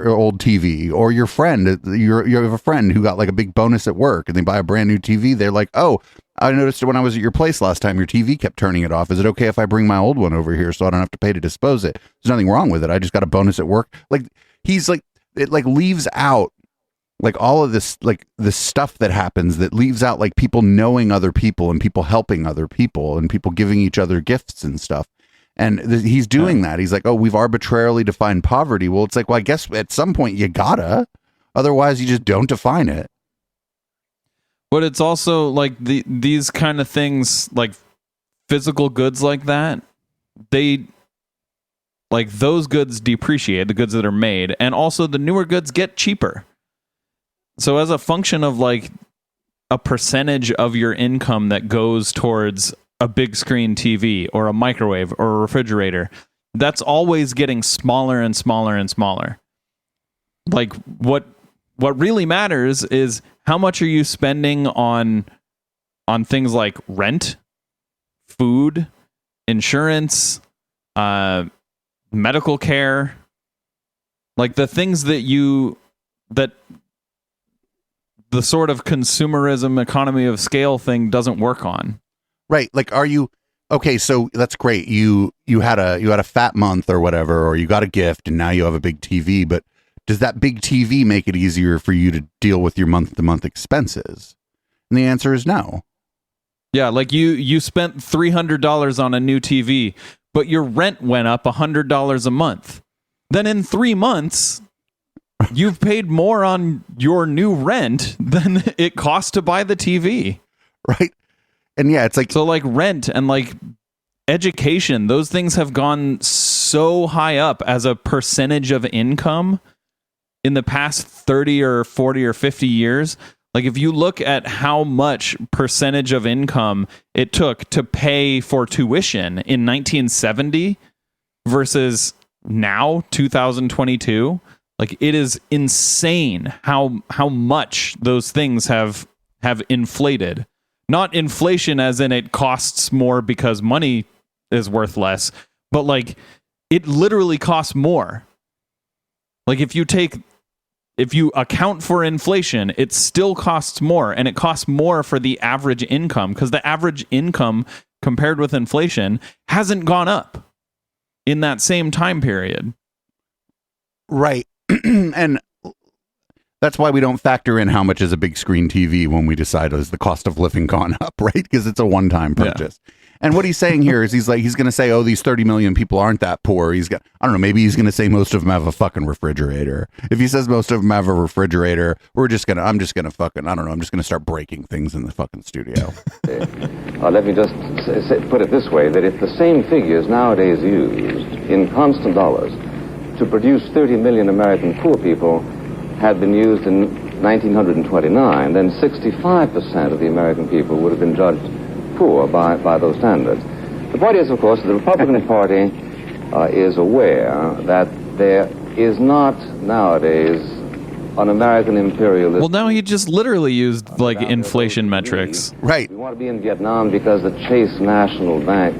old TV, or your friend, you have a friend who got like a big bonus at work and they buy a brand new TV. They're like, oh, I noticed when I was at your place last time, your TV kept turning it off. Is it okay if I bring my old one over here so I don't have to pay to dispose it? There's nothing wrong with it. I just got a bonus at work. Like, he's like, it like leaves out like all of this, like this stuff that happens that leaves out like people knowing other people and people helping other people and people giving each other gifts and stuff. And he's doing that. He's like, oh, we've arbitrarily defined poverty. Well, it's like, well, I guess at some point you gotta, otherwise you just don't define it. But it's also like these kind of things, like physical goods like that, like those goods depreciate, the goods that are made, and also the newer goods get cheaper. So as a function of like a percentage of your income that goes towards a big screen TV or a microwave or a refrigerator, that's always getting smaller and smaller and smaller. Like what really matters is how much are you spending on things like rent, food, insurance, medical care, like the things that the sort of consumerism economy of scale thing doesn't work on. Right. Like, are you okay? So that's great. You had a fat month or whatever, or you got a gift and now you have a big TV, but does that big TV make it easier for you to deal with your month to month expenses? And the answer is no. Yeah. Like you spent $300 on a new TV, but your rent went up $100 a month. Then in 3 months, you've paid more on your new rent than it cost to buy the TV. Right. And yeah, it's like, so like rent and like education, those things have gone so high up as a percentage of income in the past 30 or 40 or 50 years. Like if you look at how much percentage of income it took to pay for tuition in 1970 versus now 2022, like it is insane how much those things have inflated. Not inflation as in it costs more because money is worth less, but like it literally costs more. Like if you account for inflation, it still costs more, and it costs more for the average income because the average income compared with inflation hasn't gone up in that same time period. Right. And that's why we don't factor in how much is a big screen TV when we decide is the cost of living gone up, right? Because it's a one-time purchase. Yeah. And what he's saying here is he's going to say, oh, these 30 million people aren't that poor. I don't know, maybe he's going to say most of them have a fucking refrigerator. If he says most of them have a refrigerator, I'm just going to start breaking things in the fucking studio. Let me just put it this way, that if the same figures nowadays used in constant dollars to produce 30 million American poor people had been used in 1929, then 65% of the American people would have been judged poor by those standards. The point is, of course, the Republican Party is aware that there is not nowadays an American imperialism. Well, now he just literally used like inflation metrics. Right. We want to be in Vietnam because the Chase National Bank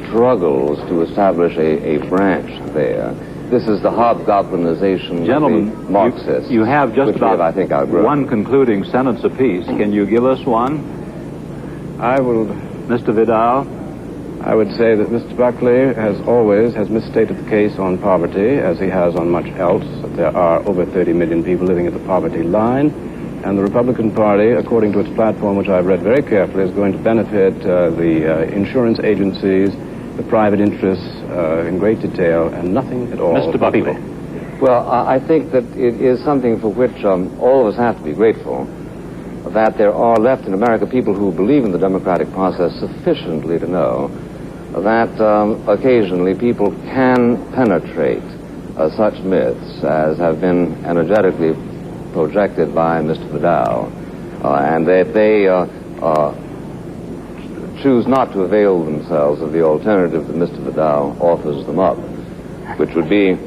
struggles to establish a branch there. This is the hobgoblinization Gentlemen, of the Marxists. You have just about, I think, one concluding sentence apiece. Can you give us one? I will, Mr. Vidal. I would say that Mr. Buckley has misstated the case on poverty, as he has on much else. That there are over 30 million people living at the poverty line, and the Republican Party, according to its platform, which I've read very carefully, is going to benefit the insurance agencies, the private interests in great detail, and nothing at all Mr. Buckley. people. Well, I think that it is something for which all of us have to be grateful, that there are left in America people who believe in the democratic process sufficiently to know that occasionally people can penetrate such myths as have been energetically projected by Mr. Vidal, and that they choose not to avail themselves of the alternative that Mr. Vidal offers them up, which would be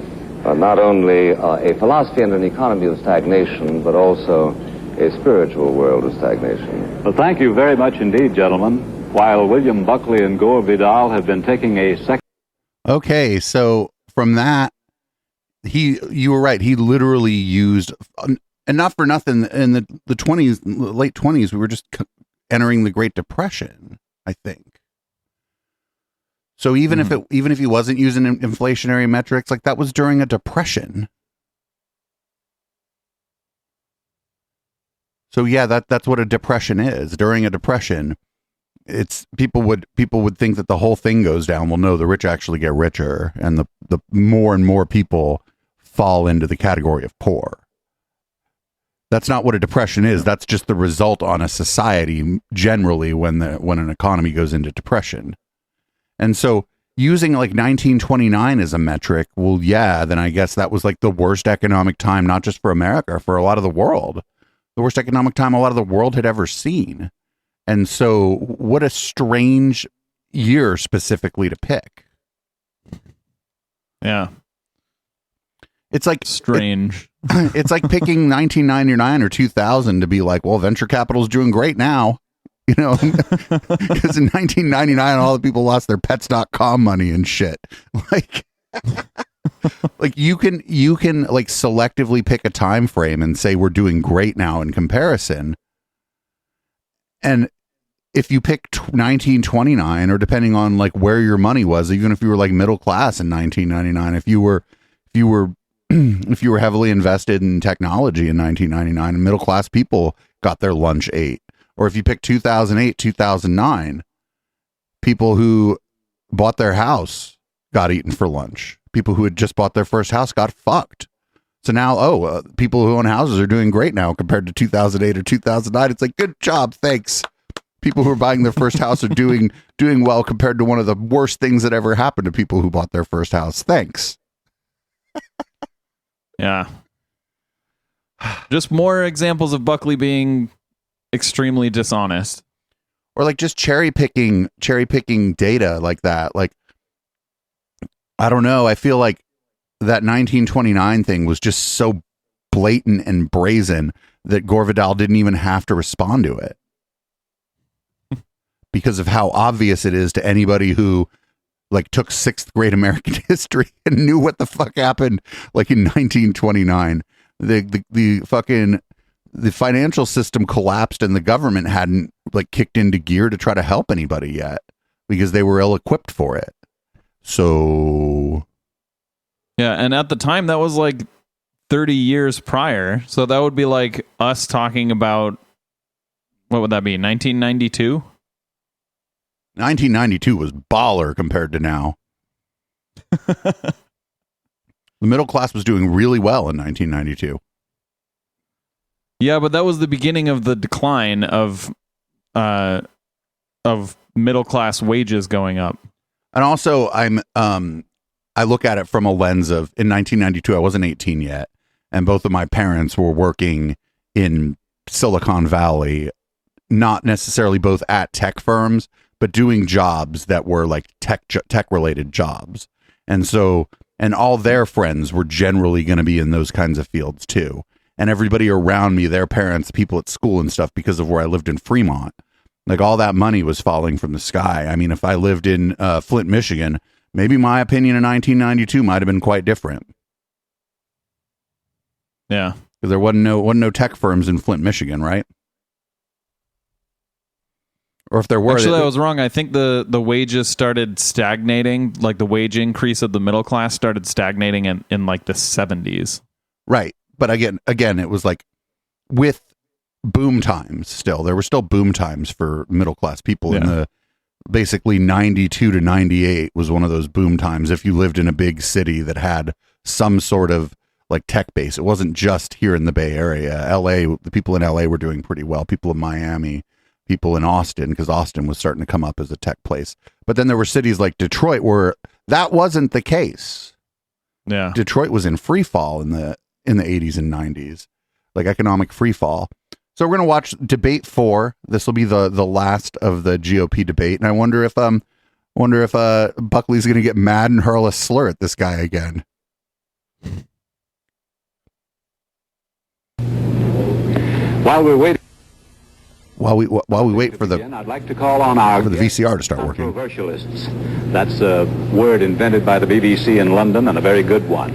not only a philosophy and an economy of stagnation, but also a spiritual world of stagnation. Well, thank you very much indeed, gentlemen. While William Buckley and Gore Vidal have been taking a second. Okay, so from that, you were right. He literally used, and not for nothing, in the 20s, late 20s, we were just entering the Great Depression, I think. So even if he wasn't using inflationary metrics, like that was during a depression. So yeah, that's what a depression is. During a depression, it's people would think that the whole thing goes down. Well, no, the rich actually get richer, and the more and more people fall into the category of poor. That's not what a depression is. That's just the result on a society generally when an economy goes into depression. And so using like 1929 as a metric, well, yeah, then I guess that was like the worst economic time, not just for America, for a lot of the world. The worst economic time a lot of the world had ever seen. And so what a strange year specifically to pick. Yeah. It's like strange. It's like picking 1999 or 2000 to be like, well, venture capital's doing great now. You know, because in 1999, all the people lost their pets.com money and shit. Like you can like selectively pick a time frame and say we're doing great now in comparison. And if you pick 1929, or depending on like where your money was, even if you were like middle class in 1999, if you were heavily invested in technology in 1999, and middle class people got their lunch ate. Or if you pick 2008, 2009, people who bought their house got eaten for lunch. People who had just bought their first house got fucked. So now, people who own houses are doing great now compared to 2008 or 2009. It's like, good job, thanks. People who are buying their first house are doing well compared to one of the worst things that ever happened to people who bought their first house. Thanks. Yeah. Just more examples of Buckley being extremely dishonest. Or like just cherry picking data like that. Like, I don't know. I feel like that 1929 thing was just so blatant and brazen that Gore Vidal didn't even have to respond to it because of how obvious it is to anybody who like took 6th grade American history and knew what the fuck happened like in 1929. The financial system collapsed and the government hadn't like kicked into gear to try to help anybody yet because they were ill-equipped for it. So yeah, and at the time that was like 30 years prior. So that would be like us talking about, what would that be, 1992? 1992 was baller compared to now. The middle class was doing really well in 1992. Yeah, but that was the beginning of the decline of middle class wages going up. And also I look at it from a lens of, in 1992 I wasn't 18 yet, and both of my parents were working in Silicon Valley, not necessarily both at tech firms, but doing jobs that were like tech related jobs. And so, and all their friends were generally going to be in those kinds of fields too. And everybody around me, their parents, people at school and stuff, because of where I lived in Fremont, like all that money was falling from the sky. I mean, if I lived in Flint, Michigan, maybe my opinion in 1992 might have been quite different. Yeah. Because there wasn't no tech firms in Flint, Michigan, right? Or if there were... Actually, I was wrong. I think the wages started stagnating, like the wage increase of the middle class started stagnating in like the 70s. Right. But again, it was like with boom times still. There were still boom times for middle class people in the basically 92 to 98 was one of those boom times if you lived in a big city that had some sort of like tech base. It wasn't just here in the Bay Area. LA, the people in LA were doing pretty well. People in Miami, people in Austin, because Austin was starting to come up as a tech place. But then there were cities like Detroit where that wasn't the case. Yeah. Detroit was in free fall in the 80s and 90s, like economic free fall. So we're going to watch debate 4. This will be the last of the GOP debate. And I wonder if Buckley's going to get mad and hurl a slur at this guy again. While we wait for the I'd like to call on our VCR to start working. Controversialists. That's a word invented by the BBC in London, and a very good one.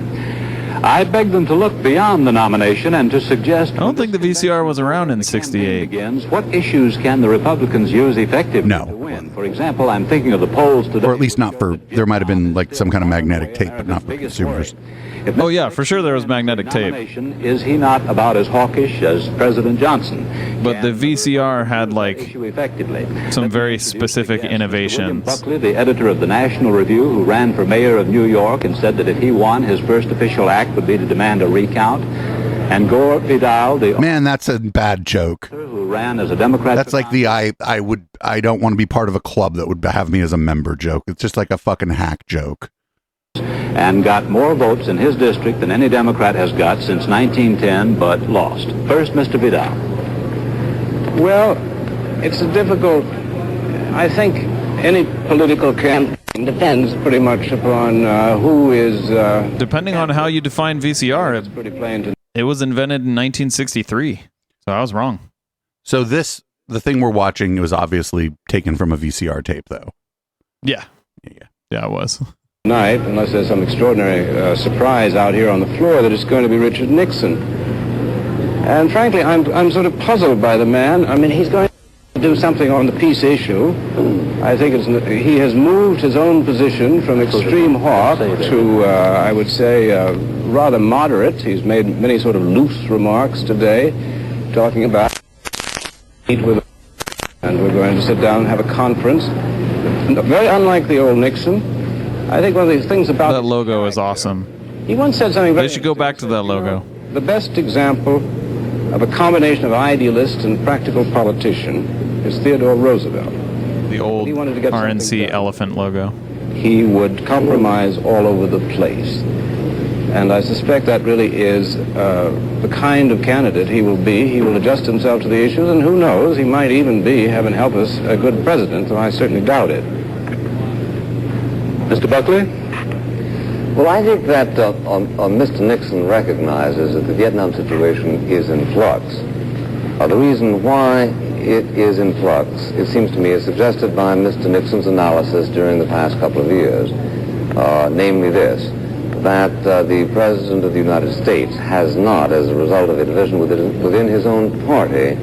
I beg them to look beyond the nomination and to suggest... I don't think the VCR was around in 68. What issues can the Republicans use effectively to win? For example, I'm thinking of the polls today... Or at least not for... There might have been like some kind of magnetic tape, but not for consumers. Oh yeah, for sure there was magnetic tape. Is he not about as hawkish as President Johnson? But the VCR had like some very specific innovations. Buckley, the editor of the National Review, who ran for mayor of New York and said that if he won, his first official act would be to demand a recount. And Gore Vidal, the... Man, that's a bad joke. ...who ran as a Democrat... That's like the I don't want to be part of a club that would have me as a member joke. It's just like a fucking hack joke. And got more votes in his district than any Democrat has got since 1910, but lost. First, Mr. Vidal. Well, it's a difficult... I think any political campaign depends pretty much upon who is... Depending on how you define VCR, it was invented in 1963. So I was wrong. So the thing we're watching was obviously taken from a VCR tape, though. Yeah, it was. Tonight, unless there's some extraordinary surprise out here on the floor, that it's going to be Richard Nixon. And frankly, I'm sort of puzzled by the man. I mean, he's going to do something on the peace issue. I think he has moved his own position from extreme hawk to, I would say, rather moderate. He's made many sort of loose remarks today, talking about and we're going to sit down and have a conference. Very unlike the old Nixon. I think one of the things about... That logo is awesome. He once said something very... They should go back to that logo. The best example of a combination of idealist and practical politician is Theodore Roosevelt. The old RNC elephant logo. He would compromise all over the place. And I suspect that really is the kind of candidate he will be. He will adjust himself to the issues, and who knows, he might even be, heaven help us, a good president, though I certainly doubt it. Mr. Buckley? Well, I think that Mr. Nixon recognizes that the Vietnam situation is in flux. The reason why it is in flux, it seems to me, is suggested by Mr. Nixon's analysis during the past couple of years, namely this, that the President of the United States has not, as a result of a division within his own party,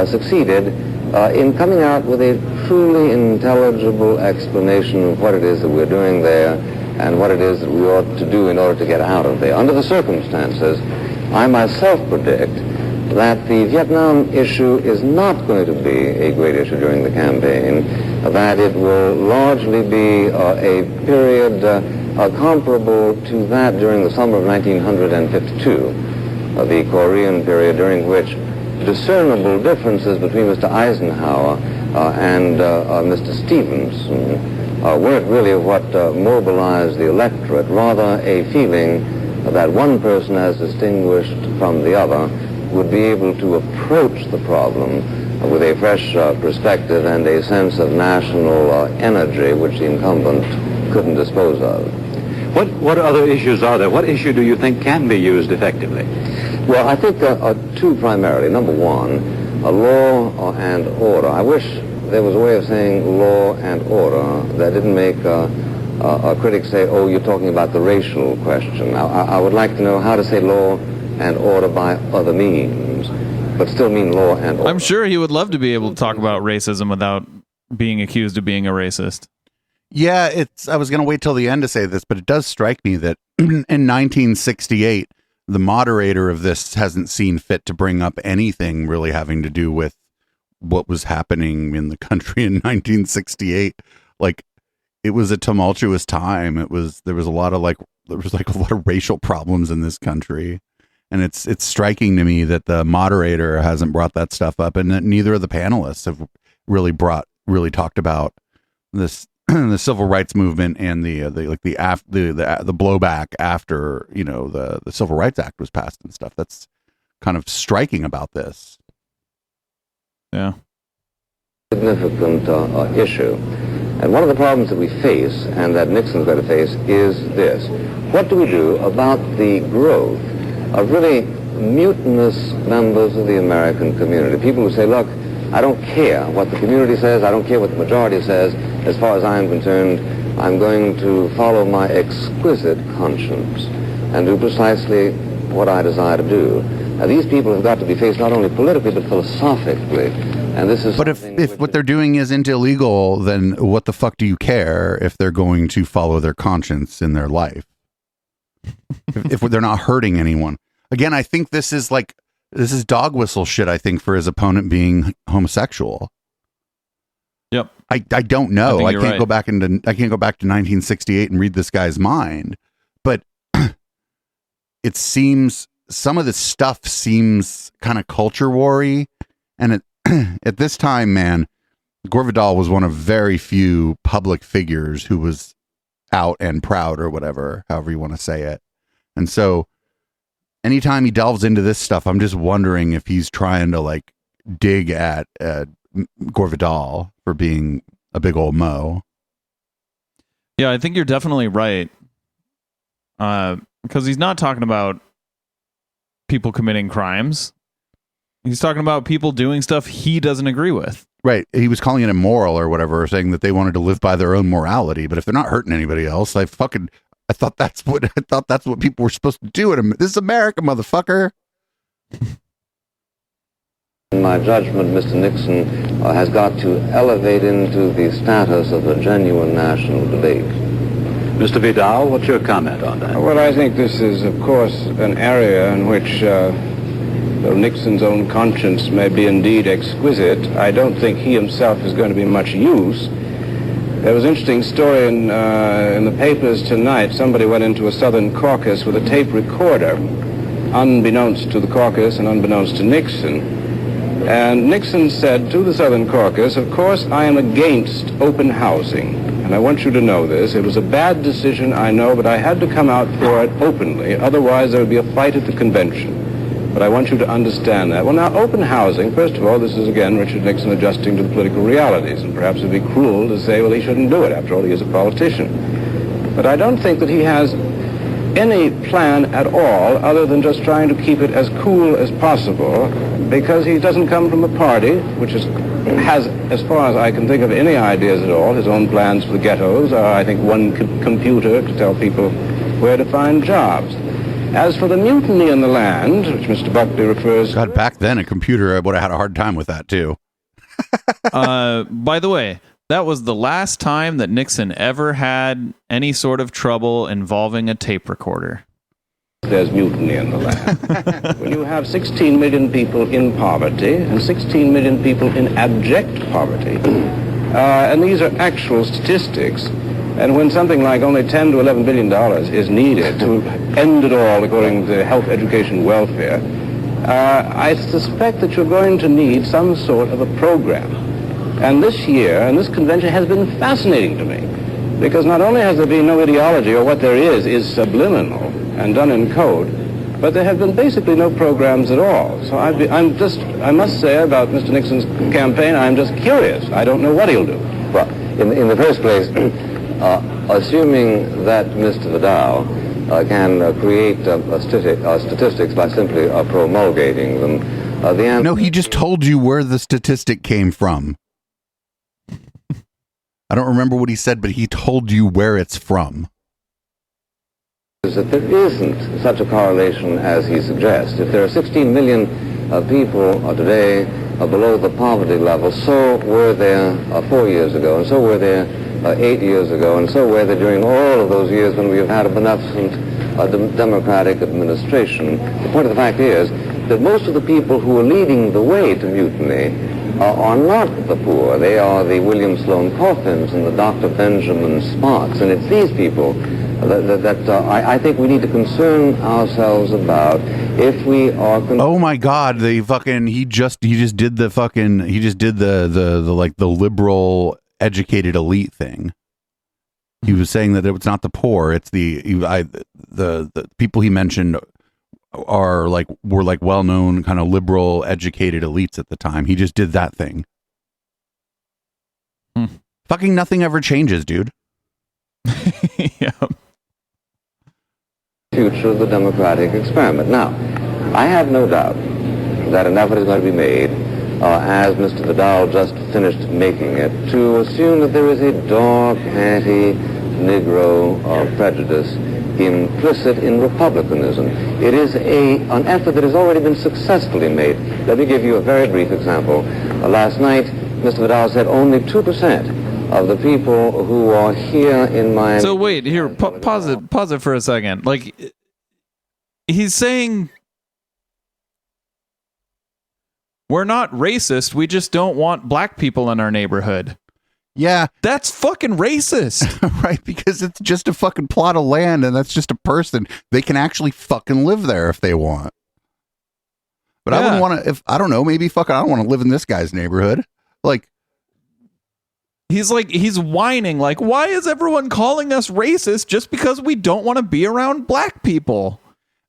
succeeded in coming out with a truly intelligible explanation of what it is that we're doing there and what it is that we ought to do in order to get out of there. Under the circumstances, I myself predict that the Vietnam issue is not going to be a great issue during the campaign, that it will largely be a period comparable to that during the summer of 1952, the Korean period, during which discernible differences between Mr. Eisenhower and Mr. Stevenson weren't really what mobilized the electorate, rather a feeling that one person, as distinguished from the other, would be able to approach the problem with a fresh perspective and a sense of national energy which the incumbent couldn't dispose of. What other issues are there? What issue do you think can be used effectively? Well, I think two primarily. Number one, law and order. I wish there was a way of saying law and order that didn't make critics say, oh, you're talking about the racial question. Now, I would like to know how to say law and order by other means, but still mean law and order. I'm sure he would love to be able to talk about racism without being accused of being a racist. Yeah, I was going to wait till the end to say this, but it does strike me that in 1968, the moderator of this hasn't seen fit to bring up anything really having to do with what was happening in the country in 1968. Like, it was a tumultuous time. There was a lot of racial problems in this country. And it's striking to me that the moderator hasn't brought that stuff up, and that neither of the panelists have really talked about this the civil rights movement and the blowback after the Civil Rights Act was passed and stuff. That's kind of striking about this. Yeah, significant issue, and one of the problems that we face and that Nixon's going to face is this: what do we do about the growth of really mutinous members of the American community? People who say, look, I don't care what the community says, I don't care what the majority says. As far as I'm concerned, I'm going to follow my exquisite conscience and do precisely what I desire to do. Now, these people have got to be faced not only politically but philosophically. And this is. But if what they're doing isn't illegal, then what the fuck do you care if they're going to follow their conscience in their life? if they're not hurting anyone. Again, I think this is dog whistle shit, I think, for his opponent being homosexual. Yep. I don't know. I can't right. go back to 1968 and read this guy's mind. But it seems some of this stuff seems kind of culture war-y. And at this time, man, Gore Vidal was one of very few public figures who was out and proud, or whatever, however you want to say it. And so anytime he delves into this stuff, I'm just wondering if he's trying to dig at Gore Vidal for being a big old mo. Yeah, I think you're definitely right. Because he's not talking about people committing crimes. He's talking about people doing stuff he doesn't agree with. Right. He was calling it immoral or whatever, saying that they wanted to live by their own morality. But if they're not hurting anybody else, I thought that's what people were supposed to do. This is America, motherfucker. In my judgment, Mr. Nixon has got to elevate into the status of a genuine national debate. Mr. Vidal, what's your comment on that? Well, I think this is, of course, an area in which, though Nixon's own conscience may be indeed exquisite, I don't think he himself is going to be much use. There was an interesting story in the papers tonight. Somebody went into a Southern caucus with a tape recorder, unbeknownst to the caucus and unbeknownst to Nixon. And Nixon said to the Southern caucus, of course, I am against open housing. and I want you to know this. It was a bad decision, I know, but I had to come out for it openly. Otherwise, there would be a fight at the convention. But I want you to understand that. Well, now, open housing, first of all, this is, again, Richard Nixon adjusting to the political realities, and perhaps it would be cruel to say, well, he shouldn't do it. After all, he is a politician. But I don't think that he has any plan at all other than just trying to keep it as cool as possible, because he doesn't come from a party which has, as far as I can think of, any ideas at all. His own plans for the ghettos are, I think, one computer to tell people where to find jobs. As for the mutiny in the land, which Mr. Buckley refers to... God, back then a computer would have had a hard time with that, too. By the way, that was the last time that Nixon ever had any sort of trouble involving a tape recorder. There's mutiny in the land. When you have 16 million people in poverty and 16 million people in abject poverty, and these are actual statistics, and when something like only $10 to $11 billion is needed to end it all according to health, education, welfare, I suspect that you're going to need some sort of a program. And this year, and this convention has been fascinating to me, because not only has there been no ideology, or what there is subliminal and done in code, but there have been basically no programs at all. So I must say about Mr. Nixon's campaign, I'm just curious. I don't know what he'll do. Well, in the first place, assuming that Mr. Vidal can create statistics by simply promulgating them, the answer... No, he just told you where the statistic came from. I don't remember what he said, but he told you where it's from. Is that there isn't such a correlation as he suggests. If there are 16 million people today below the poverty level, so were there 4 years ago, and so were there 8 years ago, and so were there during all of those years when we have had a beneficent democratic administration. The point of the fact is that most of the people who are leading the way to mutiny are not the poor. They are the William Sloane Coffins and the Dr. Benjamin Sparks, and it's these people that I think we need to concern ourselves about if we are. Oh my God! He just did the liberal educated elite thing. He was saying that it's not the poor; it's the people he mentioned were well-known kind of liberal educated elites at the time. He just did that thing. Fucking nothing ever changes, dude. Yeah. Future of the democratic experiment. Now, I have no doubt that an effort is going to be made, as Mr. Vidal just finished making it, to assume that there is a dark, anti-Negro prejudice implicit in republicanism. It is an effort that has already been successfully made. Let me give you a very brief example. Last night, Mr. Vidal said only 2% of the people who are here in Miami. So wait, here, pause it for a second. Like, he's saying we're not racist, we just don't want black people in our neighborhood. Yeah. That's fucking racist. Right, because it's just a fucking plot of land, and that's just a person. They can actually fucking live there if they want. But I wouldn't want to, I don't know, maybe I don't want to live in this guy's neighborhood. Like, he's whining, like, why is everyone calling us racist just because we don't want to be around black people?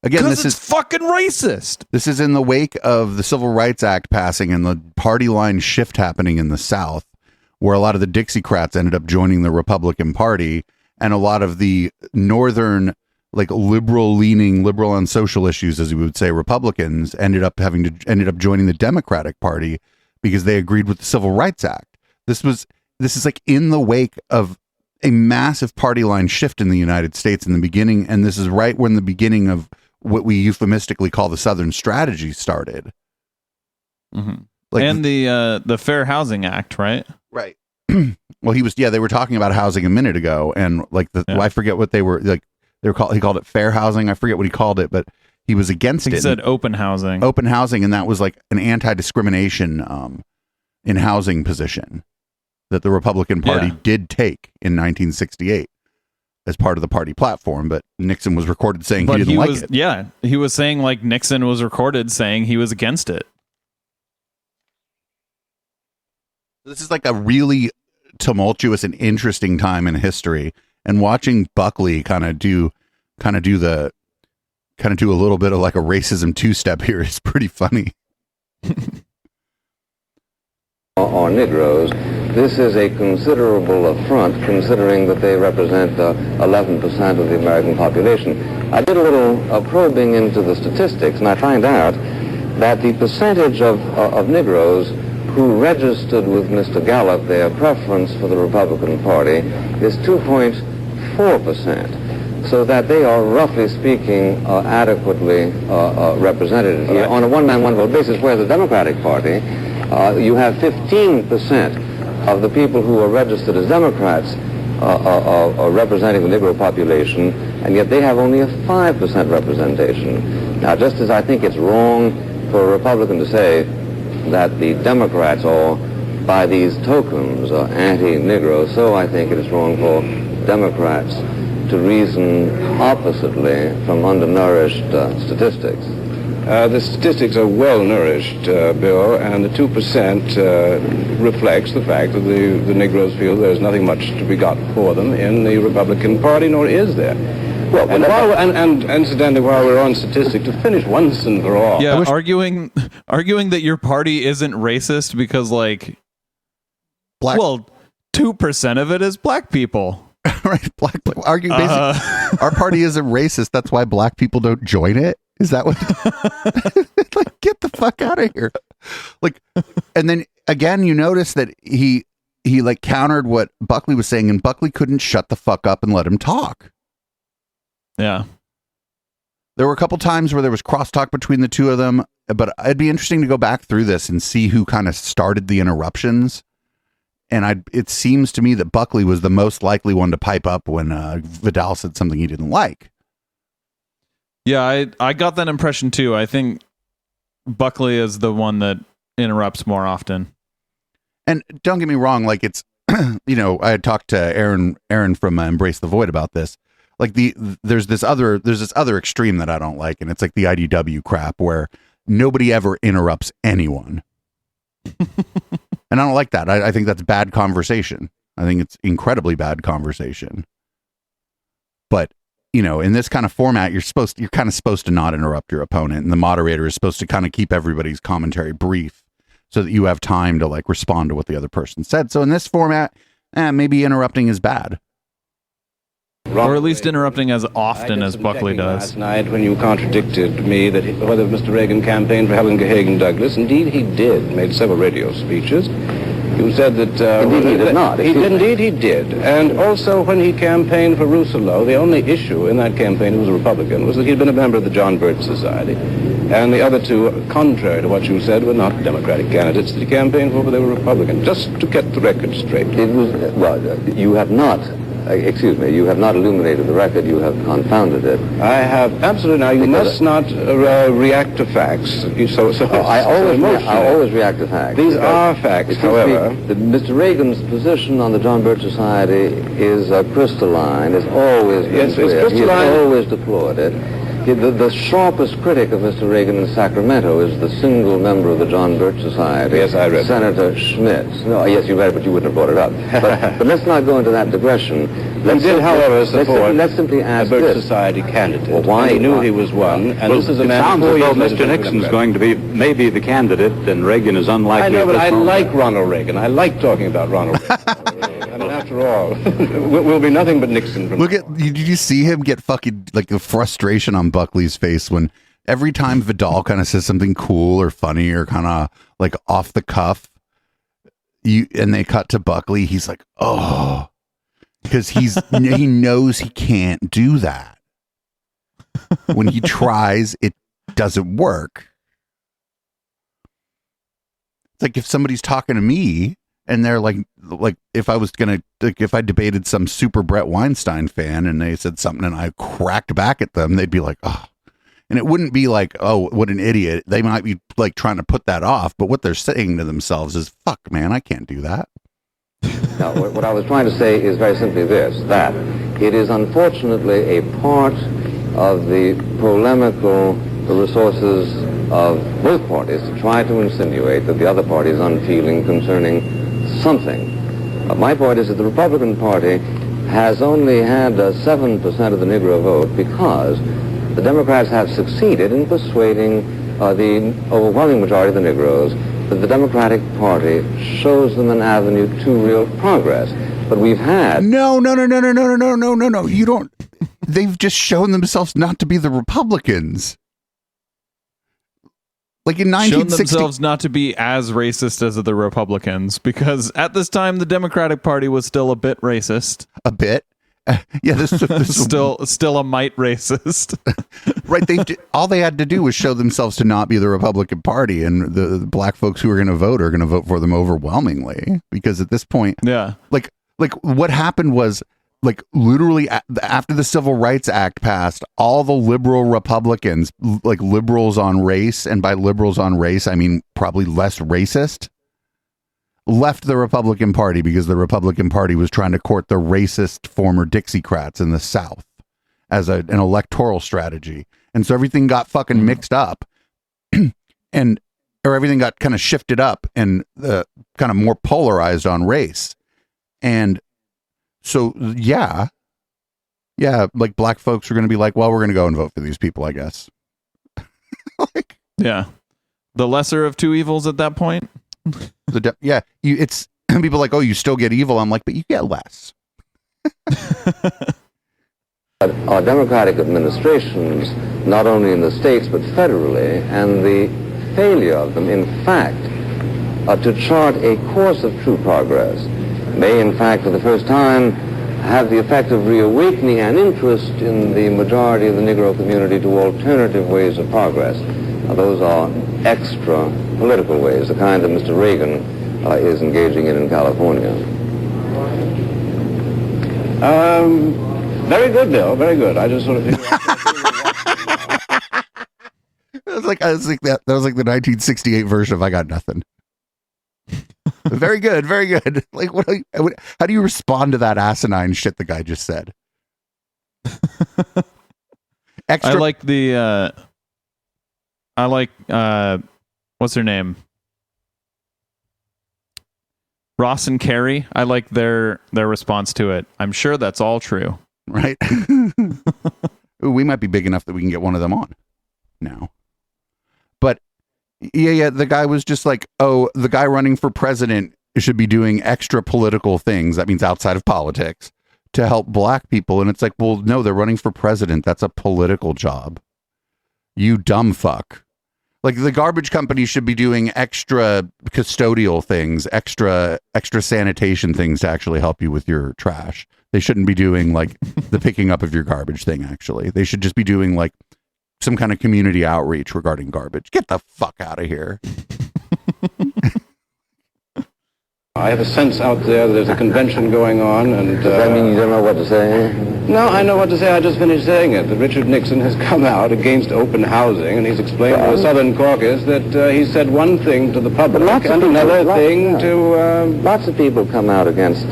Again, this is fucking racist. This is in the wake of the Civil Rights Act passing and the party line shift happening in the South, where a lot of the Dixiecrats ended up joining the Republican Party, and a lot of the northern, like liberal on social issues, as we would say, Republicans ended up joining the Democratic Party because they agreed with the Civil Rights Act. This is like in the wake of a massive party line shift in the United States in the beginning, and this is right when the beginning of what we euphemistically call the Southern Strategy started. Mm-hmm. And the Fair Housing Act, right? Right. Well, they were talking about housing a minute ago, and I forget what they were like. He called it fair housing. I forget what he called it, but he was against it. He said open housing. Open housing, and that was like an anti-discrimination in housing position that the Republican Party did take in 1968 as part of the party platform. But Nixon was recorded saying he didn't like it. Yeah, he was saying, like, Nixon was recorded saying he was against it. This is like a really tumultuous and interesting time in history. And watching Buckley kind of do a little bit of like a racism two-step here is pretty funny. Or Negroes, this is a considerable affront considering that they represent 11% of the American population. I did a little probing into the statistics, and I find out that the percentage of Negroes who registered with Mr. Gallup their preference for the Republican Party is 2.4%. So that they are, roughly speaking, adequately represented here on a one-man, one-vote basis, whereas the Democratic Party, you have 15% of the people who are registered as Democrats are representing the Negro population, and yet they have only a 5% representation. Now, just as I think it's wrong for a Republican to say that the Democrats are, by these tokens, anti-Negro, so I think it is wrong for Democrats to reason oppositely from undernourished statistics. The statistics are well-nourished, Bill, and the 2% reflects the fact that the Negroes feel there's nothing much to be got for them in the Republican Party, nor is there. Well, and incidentally, while we're on statistics, to finish once and for all... Yeah, arguing that your party isn't racist because, like... Well, 2% of it is black people. Right, arguing basically, our party isn't racist. That's why black people don't join it. Is that what? Like, get the fuck out of here! Like, and then again, you notice that he like countered what Buckley was saying, and Buckley couldn't shut the fuck up and let him talk. Yeah, there were a couple times where there was crosstalk between the two of them, but it'd be interesting to go back through this and see who kind of started the interruptions. And it seems to me that Buckley was the most likely one to pipe up when Vidal said something he didn't like. Yeah, I got that impression too. I think Buckley is the one that interrupts more often. And don't get me wrong, like it's, you know, I had talked to Aaron from Embrace the Void about this. Like there's this other extreme that I don't like, and it's like the IDW crap where nobody ever interrupts anyone. And I don't like that. I think that's bad conversation. I think it's incredibly bad conversation. But, you know, in this kind of format, you're kind of supposed to not interrupt your opponent, and the moderator is supposed to kind of keep everybody's commentary brief so that you have time to like respond to what the other person said. So in this format, maybe interrupting is bad. Or at least interrupting as often as Buckley does. Last night when you contradicted me that whether Mr. Reagan campaigned for Helen Hagen Douglas, indeed he did, made several radio speeches. You said that... indeed he did not. Indeed he did. And also when he campaigned for Rousseau, the only issue in that campaign, he was a Republican, was that he'd been a member of the John Birch Society. And the other two, contrary to what you said, were not Democratic candidates that he campaigned for, but they were Republican. Just to get the record straight. It was, well, you have not... excuse me, you have not illuminated the record, you have confounded it. I have, absolutely. Now, you must not react to facts. I always react to facts. These are facts, however. Mr. Reagan's position on the John Birch Society is crystalline. It's always been clear. It's crystalline. He has always deplored it. The sharpest critic of Mr. Reagan in Sacramento is the single member of the John Birch Society. Yes, I read Senator Schmidt. No, yes, you read it, but you wouldn't have brought it up. But let's not go into that digression. However, support let's simply ask a Birch this. Society candidate. Well, why? He knew he was one, and this is a man... It sounds as though Mr. Nixon's going to be maybe the candidate, and Reagan is unlikely. I know, but I moment. like Ronald Reagan. I like talking about Ronald Reagan. I mean, after all, we'll be nothing but Nixon from Look at, did you see him get fucking, like, the frustration on Buckley's face when every time Vidal kind of says something cool or funny or kind of, like, off the cuff, and they cut to Buckley, he's like, oh, because he knows he can't do that. When he tries, it doesn't work. It's like if somebody's talking to me and they're like if I debated some super Brett Weinstein fan and they said something and I cracked back at them, they'd be like, oh, and it wouldn't be like, oh, what an idiot. They might be like trying to put that off, but what they're saying to themselves is, fuck, man, I can't do that. Now, what I was trying to say is very simply this, that it is unfortunately a part of the polemical resources of both parties to try to insinuate that the other party is unfeeling concerning something My point is that the Republican Party has only had 7% of the Negro vote because the Democrats have succeeded in persuading the overwhelming majority of the Negroes that the Democratic Party shows them an avenue to real progress. But we've had... No. You don't... They've just shown themselves not to be the Republicans. Like in 1960... Shown themselves not to be as racist as the Republicans, because at this time, the Democratic Party was still a bit racist. A bit? Yeah, this still a mite racist. Right. All they had to do was show themselves to not be the Republican Party, and the black folks who are going to vote for them overwhelmingly. Because at this point, yeah, like what happened was, like, literally after the Civil Rights Act passed, all the liberal Republicans, like liberals on race, and by liberals on race, I mean probably less racist, left the Republican Party because the Republican Party was trying to court the racist former Dixiecrats in the South as an electoral strategy. And so everything got fucking mixed up or everything got kind of shifted up and kind of more polarized on race. And so, yeah, like black folks are going to be like, well, we're going to go and vote for these people, I guess. Yeah. The lesser of two evils at that point. It's people like, oh, you still get evil. I'm like, but you get less. Our democratic administrations, not only in the states but federally, and the failure of them, in fact, to chart a course of true progress, may, in fact, for the first time, have the effect of reawakening an interest in the majority of the Negro community to alternative ways of progress. Those are extra political ways, the kind that Mr. Reagan is engaging in California. Very good, Bill. Very good. I just sort of figured out. That was like the 1968 version of "I Got Nothing." Very good, very good. Like, how do you respond to that asinine shit the guy just said? I like what's her name? Ross and Carrie. I like their response to it. I'm sure that's all true. Right. Ooh, we might be big enough that we can get one of them on now. But yeah, the guy was just like, oh, the guy running for president should be doing extra political things. That means outside of politics to help black people. And it's like, well, no, they're running for president. That's a political job. You dumb fuck. Like, the garbage company should be doing extra custodial things, extra sanitation things to actually help you with your trash. They shouldn't be doing like the picking up of your garbage thing. Actually, they should just be doing like some kind of community outreach regarding garbage. Get the fuck out of here. I have a sense out there's a convention going on, and... Does that mean you don't know what to say? No, I know what to say. I just finished saying it. That Richard Nixon has come out against open housing, and he's explained to the Southern Caucus that he said one thing to the public and another thing to... Lots of people come out against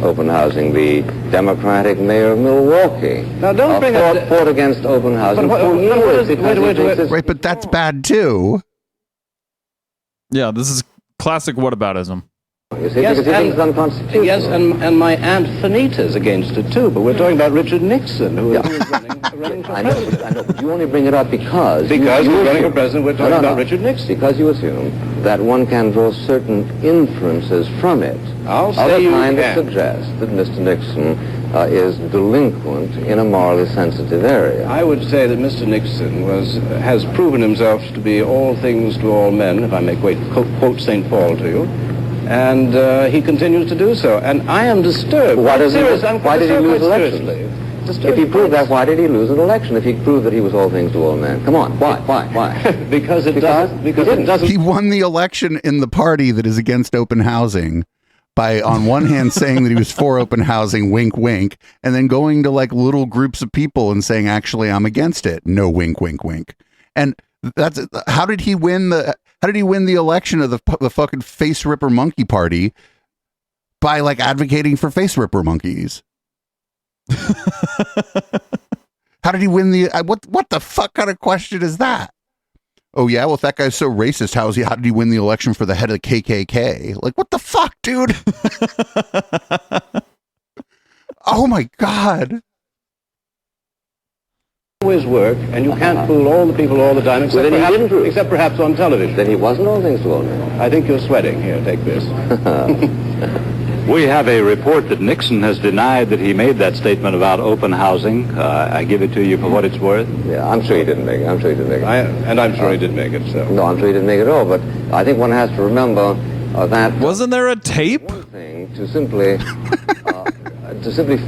open housing. The Democratic mayor of Milwaukee now, don't bring fought against open housing for years. Right, but that's bad too. Yeah, this is classic whataboutism. Yes, and my Aunt Fanita's against it too, but we're talking about Richard Nixon, who is running for president. I know, but you only bring it up because he's running for president, we're talking about Richard Nixon. Because you assume that one can draw certain inferences from it. I'll say you can. That suggest that Mr. Nixon is delinquent in a morally sensitive area. I would say that Mr. Nixon has proven himself to be all things to all men, if I may quote St. Paul to you. And he continues to do so. And I am disturbed. Why did he lose elections? If he proved that, why did he lose an election? If he proved that he was all things to all men? Come on, why? Because it doesn't. He won the election in the party that is against open housing by, on one hand, saying that he was for open housing, wink, wink, and then going to like little groups of people and saying, actually, I'm against it. No, wink, wink, wink. And that's how did he win the election of the fucking face ripper monkey party? By like advocating for face ripper monkeys. How did he win the what the fuck kind of question is that? Oh yeah, well if that guy's so racist, how did he win the election for the head of the KKK? Like, what the fuck, dude? Oh my God. Always work, and you can't fool all the people all the time, except perhaps on television. Then he wasn't all things to all men. I think you're sweating. Here, take this. We have a report that Nixon has denied that he made that statement about open housing. I give it to you for what it's worth. Yeah, I'm sure he didn't make it. I'm sure he didn't make it. I'm sure he did make it, so. No, I'm sure he didn't make it at all, but I think one has to remember that... Wasn't there a tape? One thing to simply...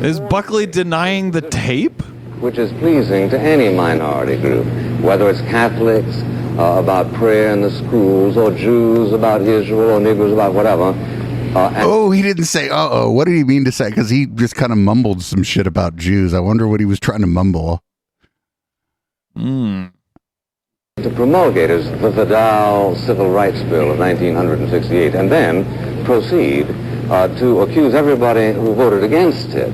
Is Buckley denying the tape? Which is pleasing to any minority group, whether it's Catholics about prayer in the schools, or Jews about Israel, or Negroes about whatever. He didn't say, uh-oh. What did he mean to say? Because he just kind of mumbled some shit about Jews. I wonder what he was trying to mumble. To promulgate is the Vidal Civil Rights Bill of 1968, and then proceed to accuse everybody who voted against it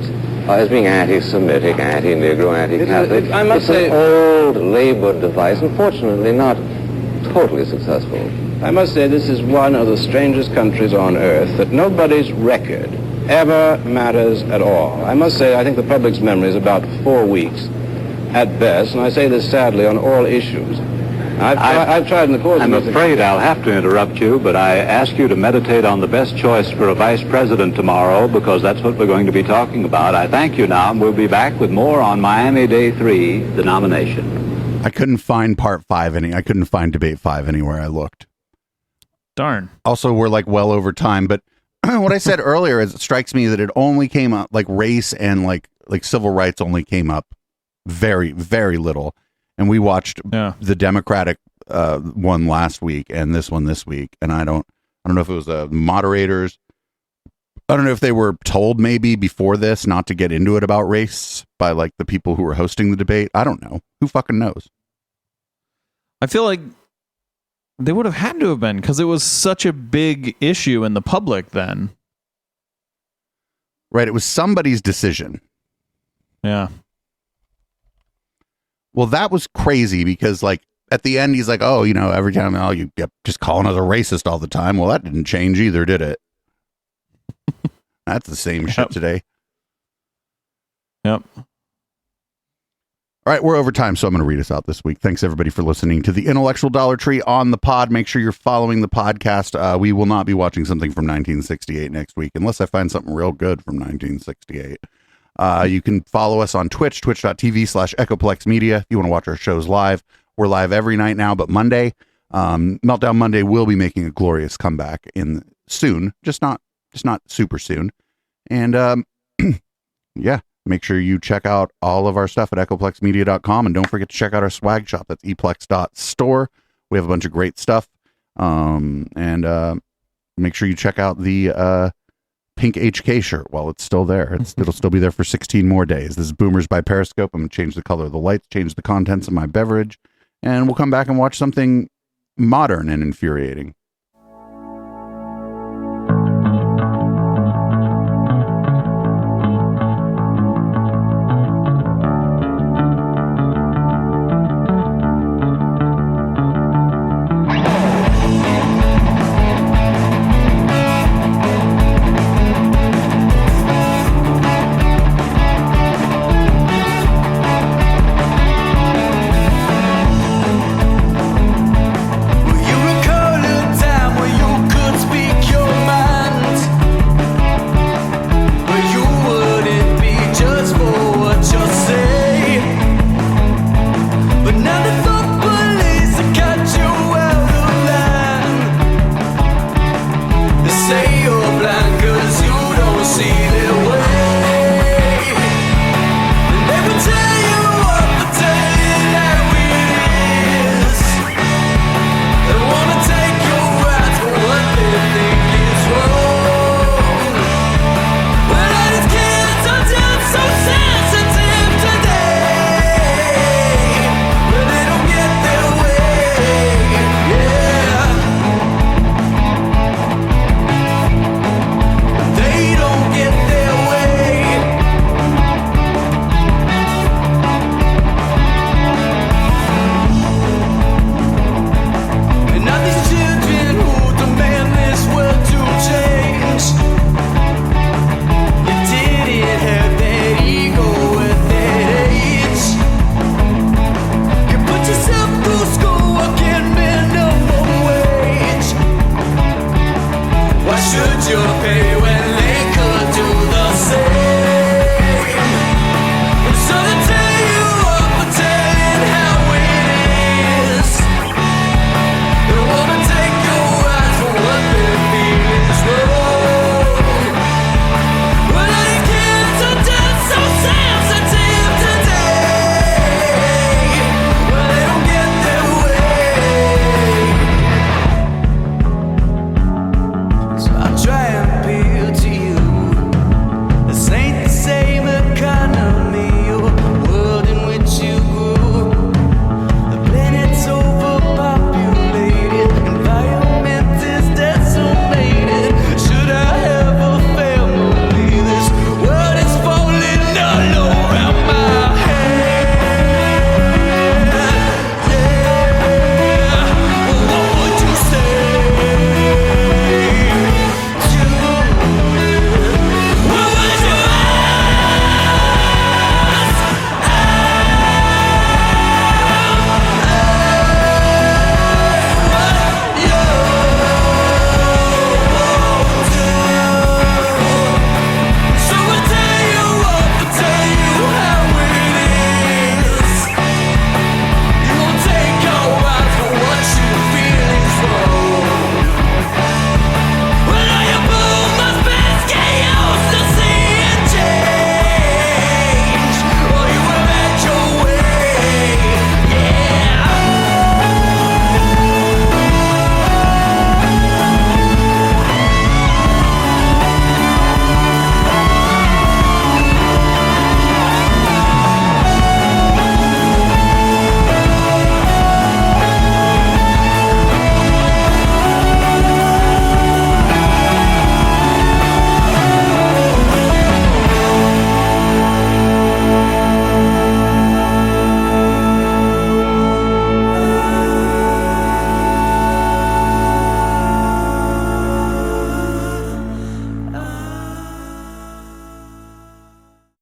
as being anti-Semitic, anti-Negro, anti-Catholic. I must say, an old labor device, unfortunately not totally successful. I must say this is one of the strangest countries on earth that nobody's record ever matters at all. I must say I think the public's memory is about 4 weeks at best, and I say this sadly on all issues. I've tried in the course I'm of... afraid I'll have to interrupt you, but I ask you to meditate on the best choice for a vice president tomorrow, because that's what we're going to be talking about. I thank you now, and we'll be back with more on Miami Day 3, the nomination. I couldn't find part 5 I couldn't find debate 5 anywhere I looked. Darn. Also, we're like well over time, but what I said earlier is it strikes me that it only came up, like race and like civil rights only came up very, very little. And we watched the Democratic one last week and this one this week. And I don't know if it was moderators. I don't know if they were told maybe before this not to get into it about race by like the people who were hosting the debate. I don't know. Who fucking knows? I feel like they would have had to have been, because it was such a big issue in the public then. Right. It was somebody's decision. Yeah. Well, that was crazy because, like, at the end, he's like, oh, you know, every time, you just calling us a racist all the time. Well, that didn't change either, did it? That's the same shit today. Yep. All right, we're over time, so I'm going to read us out this week. Thanks, everybody, for listening to the Intellectual Dollar Tree on the pod. Make sure you're following the podcast. We will not be watching something from 1968 next week, unless I find something real good from 1968. You can follow us on Twitch, twitch.tv/Echoplex Media. If you want to watch our shows live, we're live every night now, but Monday, Meltdown Monday will be making a glorious comeback in soon, just not super soon. And yeah, make sure you check out all of our stuff at echoplexmedia.com, and don't forget to check out our swag shop. That's eplex.store. We have a bunch of great stuff. And make sure you check out the pink HK shirt while it's still there. It'll still be there for 16 more days. This is Boomers by Periscope. I'm going to change the color of the lights, change the contents of my beverage, and we'll come back and watch something modern and infuriating. You recall a would you pay when they could do the same? So to tell you up and telling how it is, they wanna take your eyes for what they're feeling wrong. Well, these kids are just so sensitive today. Well, they don't get their way. So I'll try and appeal to you. This ain't the same economy or world in which you grew. The planet's overpopulated, environment is decimated. Should I ever fail me, this world is falling all around my head. Yeah, what would you say to what would you So I tell you up and tell you how it is. You won't take your eyes for what you feel is wrong. Well, all you boomers best get used to seeing change, or you will have your way. Yeah.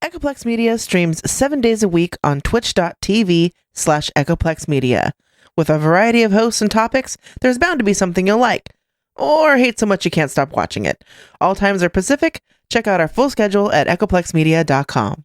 Echoplex Media streams 7 days a week on twitch.tv/Echoplex Media. With a variety of hosts and topics, there's bound to be something you'll like, or hate so much you can't stop watching it. All times are Pacific. Check out our full schedule at echoplexmedia.com.